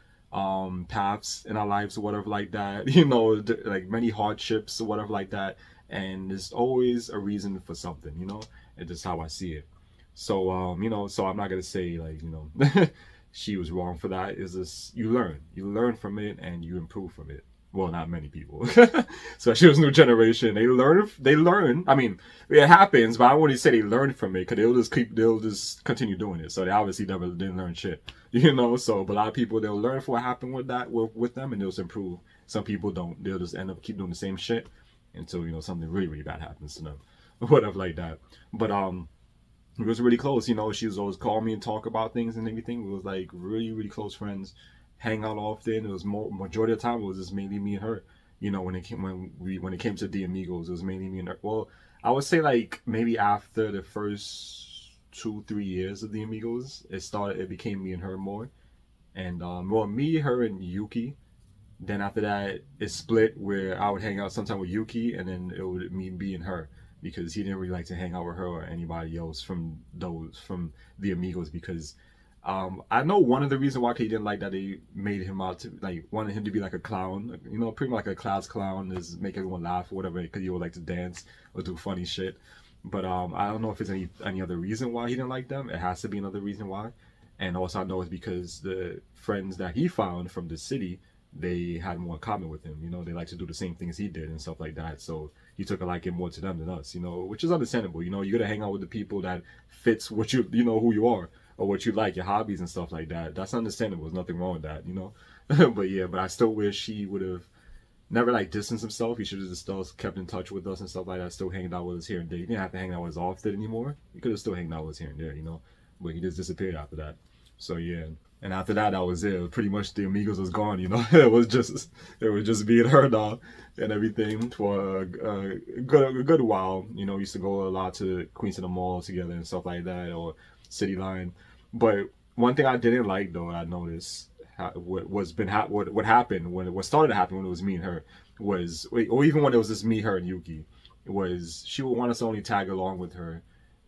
paths in our lives or whatever like that. You know, like many hardships or whatever like that. And there's always a reason for something. You know, and just how I see it. So you know, so I'm not gonna say like, you know, she was wrong for that. Is this you learn from it and you improve from it. Well, not many people, especially this new generation. They learn. I mean, it happens, but I wouldn't say they learn from it because they'll just continue doing it. So they obviously never didn't learn shit, you know. So, but a lot of people they'll learn from what happened with that with them, and they'll just improve. Some people don't. They'll just end up keep doing the same shit until you know something really really bad happens to them, whatever like that. But we was really close. You know, she was always call me and talk about things and everything. We was like really, really close friends, hang out often. It was majority of the time it was just mainly me and her. You know, when it came to the Amigos, it was mainly me and her. Well, I would say like maybe after the first 2-3 years of the Amigos, it became me and her more. And well, me, her, and Yuki. Then after that, it split where I would hang out sometime with Yuki, and then it would be and her because he didn't really like to hang out with her or anybody else from the Amigos because I know one of the reasons why he didn't like that they made him out to like wanted him to be like a clown, you know, pretty much like a class clown is make everyone laugh or whatever because he would like to dance or do funny shit. But I don't know if there's any other reason why he didn't like them. It has to be another reason why. And also I know it's because the friends that he found from the city they had more in common with him. You know, they like to do the same things he did and stuff like that. So he took a liking more to them than us. You know, which is understandable. You know, you gotta hang out with the people that fits what you know who you are or what you like, your hobbies and stuff like that. That's understandable. There's nothing wrong with that. You know, but yeah, but I still wish he would have never like distanced himself. He should have just still kept in touch with us and stuff like that. Still hanging out with us here and there. He didn't have to hang out with us often anymore. He could have still hanging out with us here and there. You know, but he just disappeared after that. So yeah. And after that, that was it. Pretty much the Amigos was gone, you know. It was just me and her now and everything for a good while. You know, we used to go a lot to Queens of the Mall together and stuff like that, or City Line. But one thing I didn't like though, I noticed what happened when what started to happen when it was me and her was, or even when it was just me, her, and Yuki, was she would want us to only tag along with her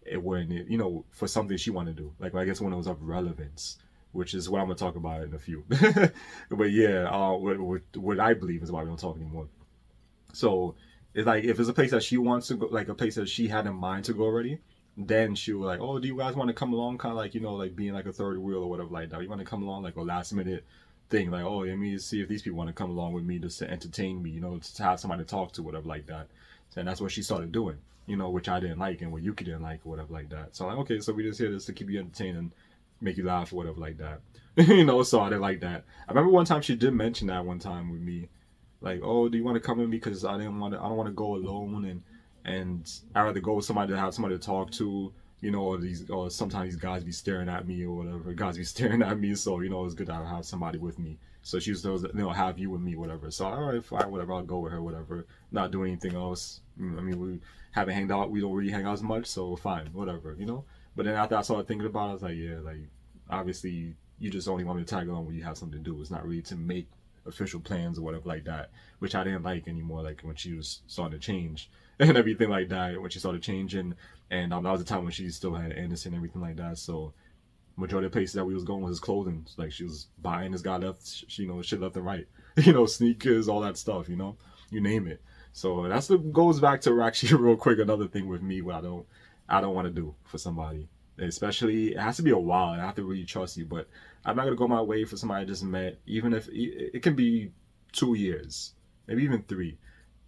you know, for something she wanted to do. Like I guess when it was of relevance, which is what I'm gonna talk about in a few. But yeah, what I believe is why we don't talk anymore. So it's like if it's a place that she wants to go, like a place that she had in mind to go already, then she was like, "Oh, do you guys want to come along?" Kind of like you know, like being like a third wheel or whatever like that. You want to come along like a last minute thing, like, "Oh, let me see if these people want to come along with me just to entertain me, you know, to have somebody to talk to, whatever like that." And that's what she started doing, you know, which I didn't like and what Yuki didn't like, or whatever like that. So I'm like, okay, so we just here just to keep you entertained and make you laugh or whatever like that. You know, so I didn't like that. I remember one time she did mention that one time with me, like, "Oh, do you want to come with me? Because I don't want to go alone, and I rather go with somebody to have somebody to talk to, you know, or sometimes these guys be staring at me or whatever. Guys be staring at me, so you know it's good to have somebody with me." So she was, you know, have you with me, whatever. So all right, fine, whatever. I'll go with her, whatever. Not doing anything else. I mean, we haven't hanged out. We don't really hang out as much, so fine, whatever, you know. But then after I started thinking about it, I was like, yeah, like obviously you just only want me to tag along when you have something to do. It's not really to make official plans or whatever like that, which I didn't like anymore. Like when she was starting to change and everything like that, when she started changing, and that was the time when she still had Anderson and everything like that. So majority of the places that we was going was his clothing. Like she was buying this guy left, you know, shit left and right, you know, sneakers, all that stuff, you know, you name it. So that's the goes back to actually real quick another thing with me what I don't want to do for somebody. Especially it has to be a while and I have to really trust you, but I'm not gonna go my way for somebody I just met, even if it can be 2 years, maybe even three.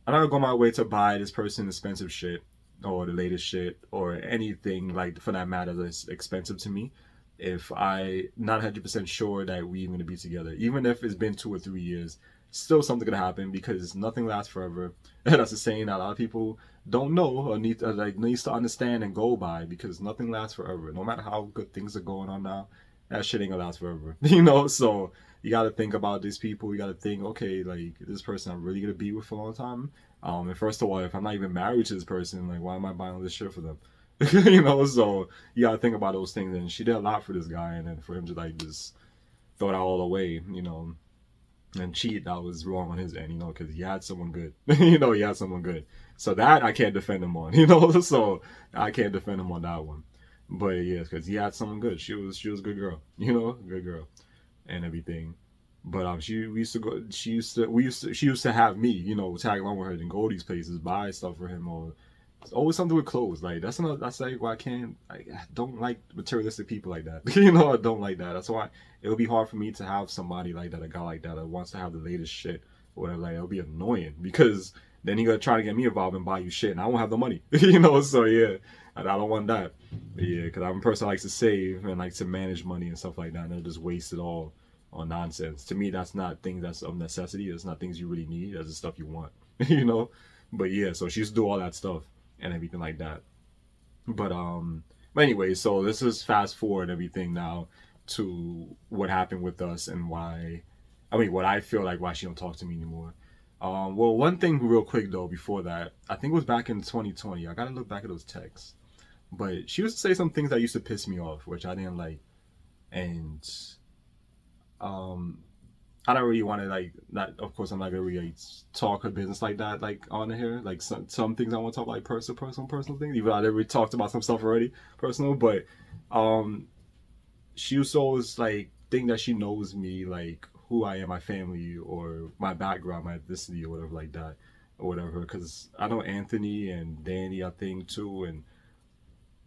I'm not gonna go my way to buy this person expensive shit or the latest shit or anything like for that matter that's expensive to me if I not 100% sure that we even gonna be together. Even if it's been 2 or 3 years, still something gonna happen because nothing lasts forever. And that's a saying that a lot of people don't know or needs to understand and go by because nothing lasts forever. No matter how good things are going on now, that shit ain't gonna last forever. You know, so you gotta think about these people. You gotta think, okay, like this person I'm really gonna be with for a long time. And first of all, if I'm not even married to this person, like why am I buying all this shit for them? You know, so you gotta think about those things. And she did a lot for this guy, and then for him to like just throw that all away, and cheat, that was wrong on his end, because he had someone good. He had someone good. So that I can't defend him on, so I can't defend him on that one. But yeah, because he had someone good. She was a good girl, good girl and everything. But she we used to go. She used to have me, tag along with her and go to these places, buy stuff for him, or it's always something with clothes. Like that's like why I don't like materialistic people like that. I don't like that. That's why it would be hard for me to have somebody like that, a guy like that wants to have the latest shit or whatever. Like it'll be annoying because then he gonna try to get me involved and buy you shit, and I won't have the money. So yeah, I don't want that. But yeah, because I'm a person that likes to save and like to manage money and stuff like that, and I just waste it all on nonsense. To me, that's not things that's of necessity. It's not things you really need. That's the stuff you want. you know. But yeah, so she used to do all that stuff and everything like that. But anyway, so this is fast forward everything now to what happened with us and why. I mean, what I feel like why she don't talk to me anymore. Well, one thing real quick though before that, I think it was back in 2020. I gotta look back at those texts, but she used to say some things that used to piss me off, which I didn't like, and um, I don't really want to like not. Of course, I'm not gonna really talk her business like that, like on here. Like some things I want to talk like personal things. Even though I already talked about some stuff already personal, but um, she used to always like think that she knows me, like who I am, my family, or my background, my ethnicity, or whatever like that, or whatever. Because I know Anthony and Danny, I think too, and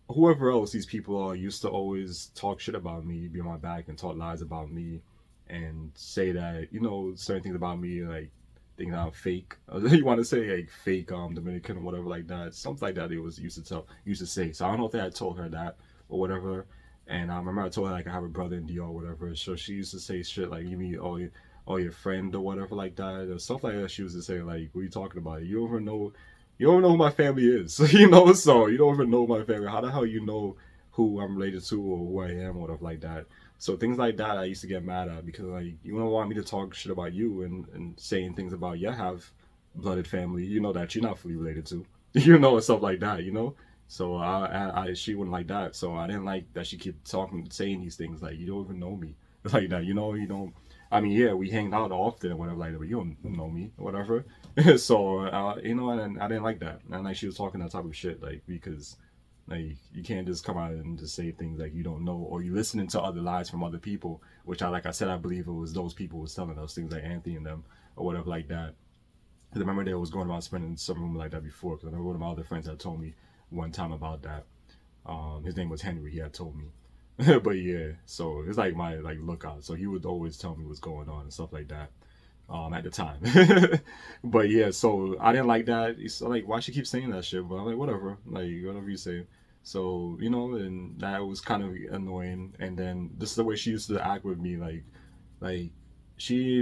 whoever else these people are used to always talk shit about me, be on my back, and talk lies about me, and say that certain things about me, like things I'm fake. You want to say like fake Dominican or whatever like that, something like that. They was used to say. So I don't know if they had told her that or whatever. And I remember I told her like I have a brother in DR or whatever. So she used to say shit like you mean your friend or whatever like that or stuff like that. She used to say like, what are you talking about? You don't even know who my family is, So you don't even know my family. How the hell you know who I'm related to or who I am or whatever like that? So things like that I used to get mad at because like you don't want me to talk shit about you and saying things about you have blooded family, that you're not fully related to, and stuff like that. So she wouldn't like that. So I didn't like that she kept saying these things like you don't even know me like that. You don't. I mean, yeah, we hang out often or whatever like that, but you don't know me, or whatever. So and I didn't like that, and like she was talking that type of shit, like because like you can't just come out and just say things like you don't know, or you listening to other lies from other people, which like I said, I believe it was those people was telling us things like Anthony and them or whatever like that. Because I remember they was going around spending some room like that before. Because I remember one of my other friends had told me one time about that. His name was Henry. He had told me. But yeah, so it's like my like lookout. So he would always tell me what's going on and stuff like that. At the time. But yeah, so I didn't like that. It's like why she keep saying that shit, but I'm like whatever, like whatever you say. So and that was kind of annoying. And then this is the way she used to act with me, like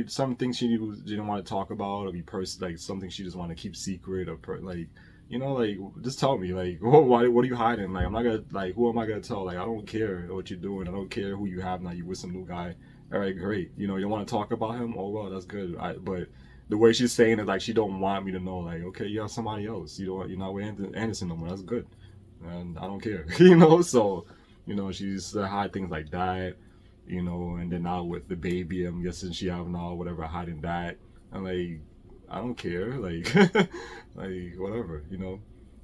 some things she didn't want to talk about or be like something she just want to keep secret or like like just tell me like what are you hiding, like I'm not gonna like who am I gonna tell, like I don't care what you're doing, I don't care who you have now, you with some new guy, all right great, you want to talk about him, oh well that's good, but the way she's saying it, like she don't want me to know, like okay you have somebody else, you're not with Anderson no more, that's good, and I don't care. So she used to hide things like that, and then now with the baby, I'm guessing she have now whatever hiding that. I'm like, I don't care, like, like whatever,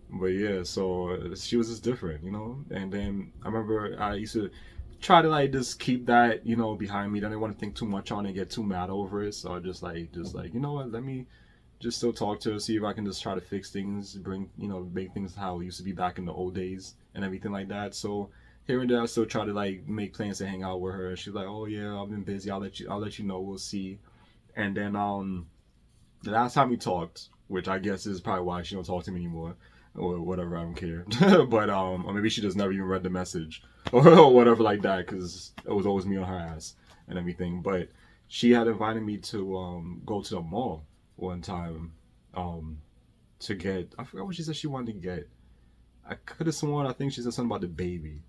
But yeah, so she was just different, And then I remember I used to try to like just keep that, behind me. I didn't want to think too much on it, and get too mad over it. So I just like, what, let me just still talk to her, see if I can just try to fix things, bring, make things how it used to be back in the old days and everything like that. So here and there, I still try to like make plans to hang out with her. She's like, "Oh yeah, I've been busy. I'll let you know. We'll see." And then the last time we talked, which I guess is probably why she don't talk to me anymore, or whatever. I don't care. But or maybe she just never even read the message, or whatever like that, because it was always me on her ass and everything. But she had invited me to go to the mall one time, um, to get, I forgot what she said she wanted to get. I could have sworn, I think she said something about the baby.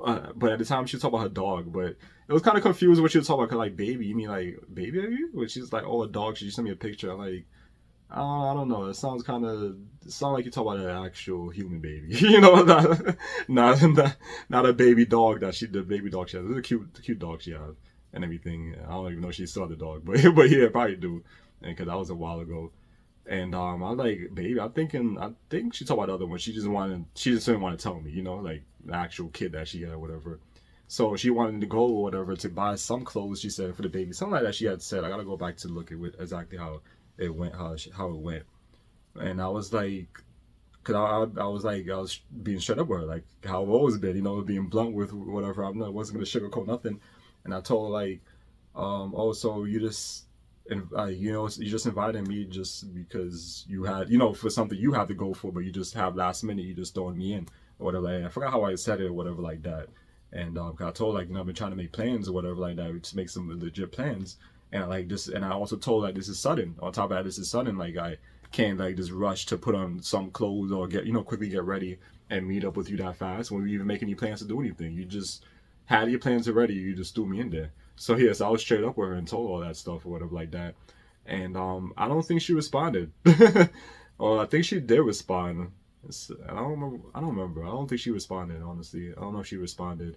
But at the time she was talking about her dog, but it was kind of confused what she was talking about. Cause like baby, you mean like baby? Which is like, oh, a dog. She just sent me a picture. I'm like, I don't know. It sounds kind of. It sounds like you talk about an actual human baby. You know, not a baby dog that the baby dog she has. It's a cute dog she has and everything. I don't even know if she saw the dog, but but yeah, probably do. And because that was a while ago. And I was like, baby, I think she talked about the other one. She just didn't want to tell me, you know, like the actual kid that she had or whatever. So she wanted to go or whatever to buy some clothes. She said for the baby, something like that. She had said. I gotta go back to look at exactly how it went, how it went. And I was like, cause I was like, I was being straight up with her, like how I've always been, you know, being blunt with whatever. I wasn't gonna sugarcoat nothing. And I told her like, oh, so you just, and you know, you just invited me just because you had, you know, for something you had to go for, but you just have last minute, you just throwing me in or whatever. Like, I forgot how I said it or whatever like that. And I told like, you know, I've been trying to make plans or whatever like that, to make some legit plans. And like this, and I also told like this is sudden. On top of that, this is sudden. Like I can't like just rush to put on some clothes or get, you know, quickly get ready and meet up with you that fast when we even make any plans to do anything. You just had your plans already. You just threw me in there. So yes, I was straight up with her and told all that stuff or whatever like that. And I don't think she responded. Or I think she did respond. I don't remember. I don't remember. I don't think she responded. Honestly, I don't know if she responded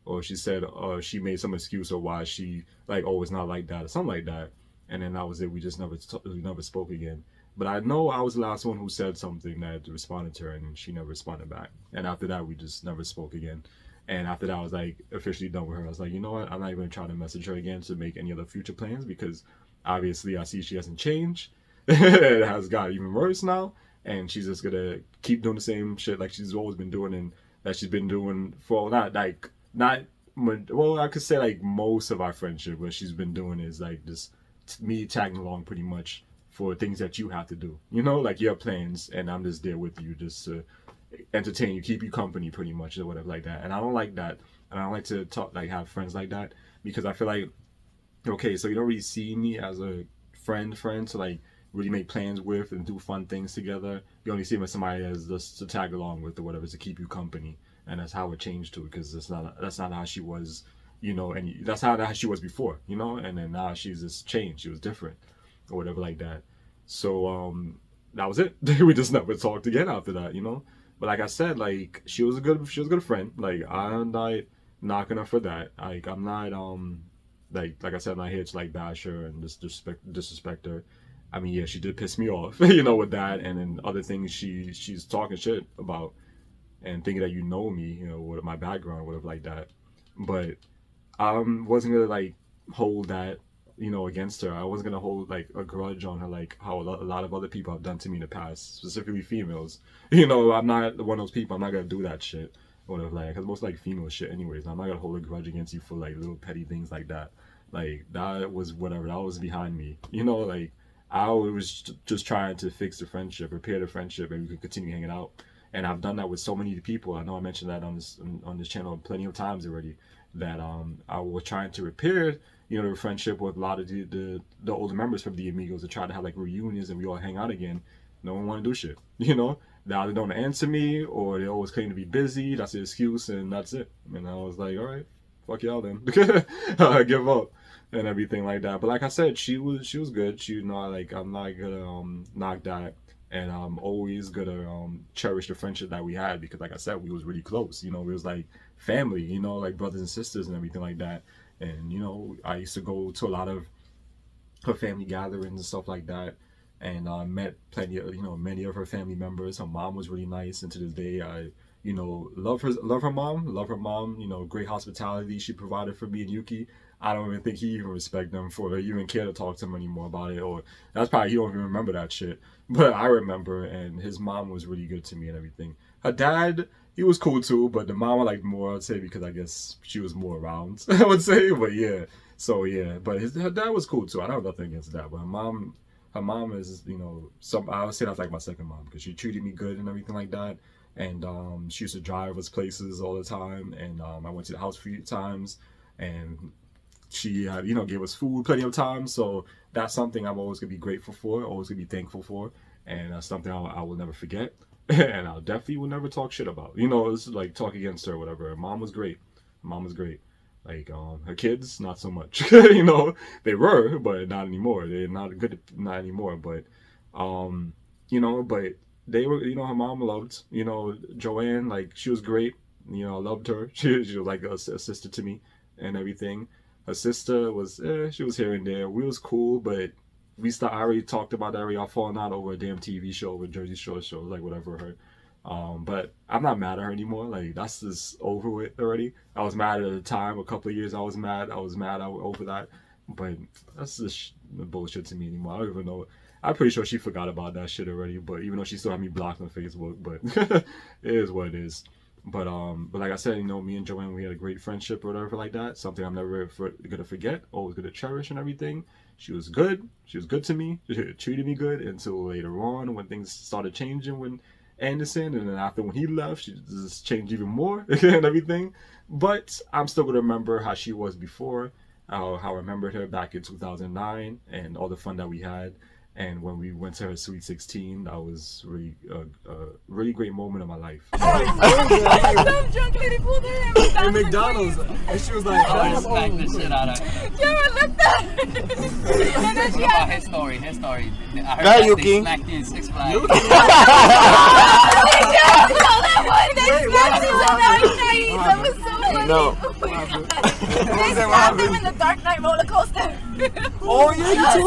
or she said she made some excuse or why she like, oh, it's not like that or something like that. And then that was it. We just we never spoke again. But I know I was the last one who said something that responded to her, and she never responded back. And after that, we just never spoke again. And after that, I was like officially done with her. I was like, you know what? I'm not even trying to message her again to make any other future plans because obviously I see she hasn't changed. It has got even worse now, and she's just gonna keep doing the same shit like she's always been doing and that she's been doing for not well, I could say like most of our friendship. What she's been doing is like just me tagging along pretty much for things that you have to do. You know, like your plans, and I'm just there with you just to entertain you, keep you company, pretty much, or whatever like that. And I don't like that, and I don't like to talk like have friends like that because I feel like okay, so you don't really see me as a friend to like really make plans with and do fun things together. You only see me as somebody as just to tag along with or whatever to keep you company, and that's how it changed to because that's not how she was, you know, and that's how she was before, you know, and then now she's just changed. She was different or whatever like that. So that was it. We just never talked again after that, you know. But like I said, like she was a good friend. Like I'm not knocking her for that. Like I'm not like I said, I'm not here to like bash her and just disrespect her. I mean, yeah, she did piss me off, you know, with that, and then other things she's talking shit about and thinking that you know me, you know, with my background, whatever like that. But I wasn't gonna like hold that, you know, against her. I wasn't gonna hold like a grudge on her, like how a lot of other people have done to me in the past, specifically females. You know, I'm not one of those people. I'm not gonna do that shit, or whatever, like, cause most like female shit, anyways. I'm not gonna hold a grudge against you for like little petty things like that. Like that was whatever. That was behind me. You know, like I was just trying to fix the friendship, repair the friendship, and we could continue hanging out. And I've done that with so many people. I know I mentioned that on this channel plenty of times already. That I was trying to repair, you know, the friendship with a lot of the older members from the Amigos to try to have like reunions and we all hang out again. No one want to do shit, you know. They either don't answer me or they always claim to be busy. That's the excuse, and that's it. And I was like, all right, fuck y'all then. I give up and everything like that. But like I said, she was good. She, you know, like I'm not gonna knock that, and I'm always gonna cherish the friendship that we had because, like I said, we was really close. You know, we was like family. You know, like brothers and sisters and everything like that. And you know, I used to go to a lot of her family gatherings and stuff like that, and met plenty of, you know, many of her family members. Her mom was really nice, and to this day I, you know, love her mom. You know, great hospitality she provided for me and Yuki. I don't even think he even respect them for even care to talk to him anymore about it, or that's probably he don't even remember that shit. But I remember, and his mom was really good to me and everything. Her dad, he was cool too, but the mom I liked more, I'd say, because I guess she was more around. I would say, but yeah. So yeah, but her dad was cool too. I don't have nothing against that. But her mom is, you know, some, I would say that's like my second mom because she treated me good and everything like that. And she used to drive us places all the time. And I went to the house a few times, and she had, you know, gave us food plenty of times. So that's something I'm always gonna be grateful for, always gonna be thankful for, and that's something I will never forget. And I definitely will never talk shit about. You know, it's like talk against her or whatever. Her mom was great. Her mom was great. Like her kids, not so much. You know, they were, but not anymore. They're not good, not anymore. But You know, but they were, you know, her mom loved, you know, Joann. Like she was great. You know, I loved her. She was like a sister to me and everything. Her sister was, she was here and there. We was cool, but I already talked about that. We all falling out over a damn TV show with Jersey Shore shows, like whatever her. But I'm not mad at her anymore. Like that's just over with already. I was mad at the time. A couple of years, I was mad. Over that. But that's just bullshit to me anymore. I don't even know. I'm pretty sure she forgot about that shit already. But even though she still had me blocked on Facebook, but it is what it is. But like I said, you know, me and Joann, we had a great friendship or whatever like that. Something I'm never gonna forget. Always gonna cherish and everything. She was good. She was good to me. She treated me good until later on when things started changing when Anderson, and then after when he left, she just changed even more and everything. But I'm still gonna remember how she was before, how I remembered her back in 2009, and all the fun that we had. And when we went to her Sweet 16, that was really a really great moment of my life. Some drunk lady pulled her in McDonald's, and she was like, I respect the shit out of her. Joann looked at her. And then she had His story. I heard Go that Yuki. they smacked you in Six Flags. that one. They smacked you in Dark Knight. That was so funny. No. Oh my God. What They smacked him in the Dark Knight roller coaster. Oh yeah, you too.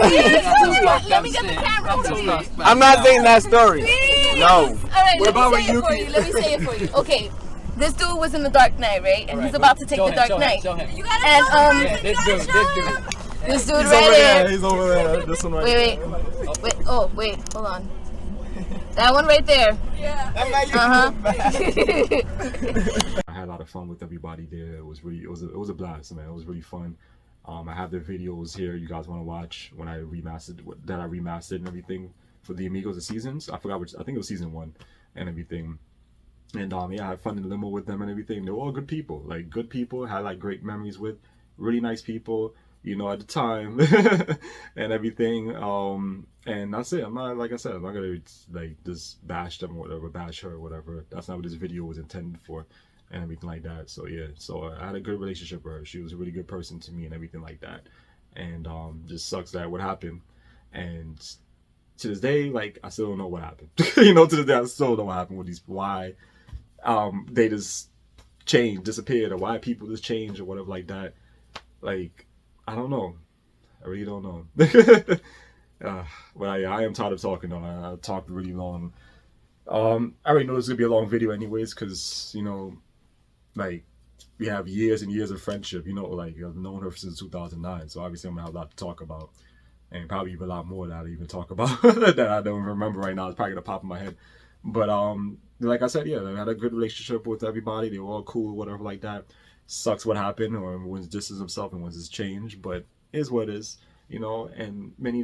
Let me get the camera for you. I'm not saying that story. Please. No. All right, What about let me say when it for Yuki- you. Let me say it for you. Okay. This dude was in the Dark Knight, right? And he's about to take the Dark Knight. Show him. You gotta Yeah, this dude. this dude He's right over there. there. He's over there. This one right Wait. Oh, wait. Hold on. That one right there. I had a lot of fun with everybody there. It was a blast, man. It was really fun. I have the videos here. You guys want to watch when I remastered and everything for the Amigos, the seasons. I forgot which. I think it was season 1 and everything. And yeah, I had fun in the limo with them and everything. They were all good people, like good people. Had like great memories with, really nice people. You know, at the time and everything. And that's it. I'm not, like I said, I'm not gonna like just bash them or whatever, bash her or whatever. That's not what this video was intended for, and everything like that. So yeah, so I had a good relationship with her. She was a really good person to me and everything like that. And just sucks that what happened. And to this day, like I still don't know what happened. You know, to this day, I still don't know what happened with these. Why they just changed, disappeared, or why people just change or whatever like that. Like I don't know. I really don't know. But I am tired of talking though. I talked really long. I already know this is gonna be a long video anyways, because you know, like we have years and years of friendship. You know, like I've known her since 2009, so obviously I'm gonna have a lot to talk about, and probably even a lot more that I even talk about that I don't remember right now. It's probably gonna pop in my head. But like I said, yeah, I had a good relationship with everybody. They were all cool, whatever like that. Sucks what happened, or one's distanced himself and one's changed, but it is what it is, you know. And many,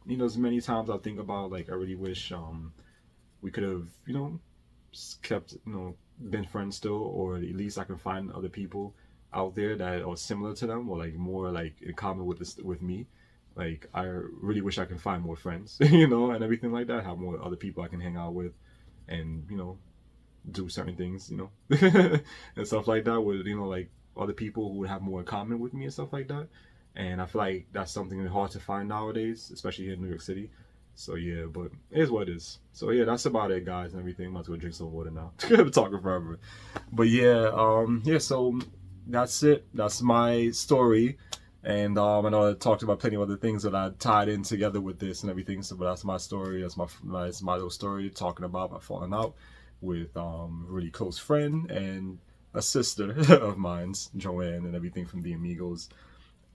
you know, many times I think about like I really wish we could have, you know, kept, you know, been friends still, or at least I can find other people out there that are similar to them, or like more like in common with me. Like I really wish I can find more friends, you know, and everything like that. Have more other people I can hang out with, and you know, do certain things, you know, and stuff like that with, you know, like other people who would have more in common with me and stuff like that. And I feel like that's something hard to find nowadays, especially here in New York City. So yeah, but it is what it is. So yeah, that's about it, guys, and everything. I'm about to go drink some water now. I'm talking forever. But yeah, yeah, so that's it. That's my story. And I know I talked about plenty of other things that I tied in together with this and everything. So, but that's my story. That's my little story, talking about my falling out with a really close friend and a sister of mine's, Joann, and everything from the Amigos.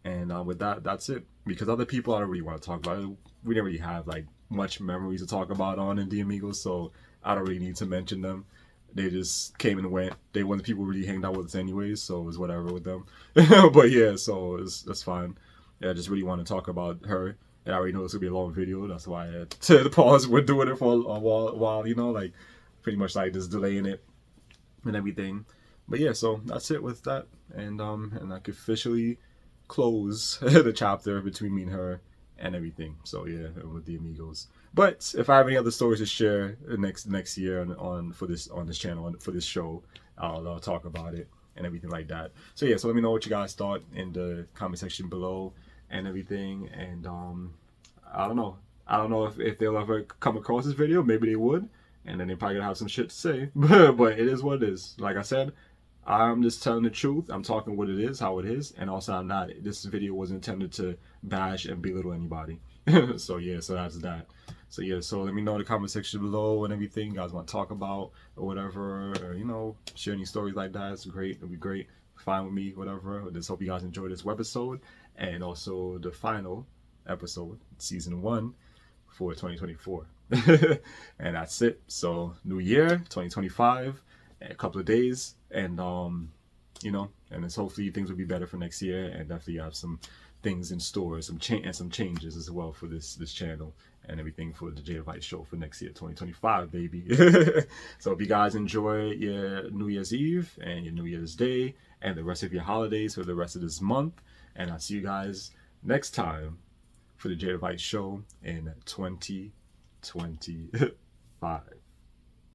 And with that, that's it. Because other people I don't really want to talk about. We didn't really have like much memories to talk about on in the Amigos, so I don't really need to mention them. They just came and went. They weren't the people really hanged out with us anyways, so it was whatever with them. But yeah, so that's fine. Yeah, I just really want to talk about her. And I already know this will be a long video. That's why I had to pause. We're doing it for a while, you know, like pretty much like just delaying it and everything. But yeah, so that's it with that. And I can officially close the chapter between me and her and everything. So yeah, with the Amigos. But if I have any other stories to share next year on this channel, for this show, I'll talk about it and everything like that. So yeah, so let me know what you guys thought in the comment section below and everything. And I don't know. I don't know if they'll ever come across this video. Maybe they would, and then they probably gonna have some shit to say. But it is what it is. Like I said, I'm just telling the truth. I'm talking what it is, how it is, and also I'm not. This video wasn't intended to bash and belittle anybody. So yeah, so that's that. So yeah, so let me know in the comment section below and everything you guys want to talk about or whatever, or you know, share any stories like that. It's great. It'll be great. Fine with me, whatever. I just hope you guys enjoyed this webisode and also the final episode, season 1 for 2024. And that's it. So new year 2025, a couple of days, and you know, and it's hopefully things will be better for next year, and definitely have some things in store, some changes as well for this channel and everything for the Jay Advice show for next year 2025, baby. So if you guys enjoy your New Year's Eve and your New Year's Day and the rest of your holidays for the rest of this month, and I'll see you guys next time for the Jay Advice show in 2025.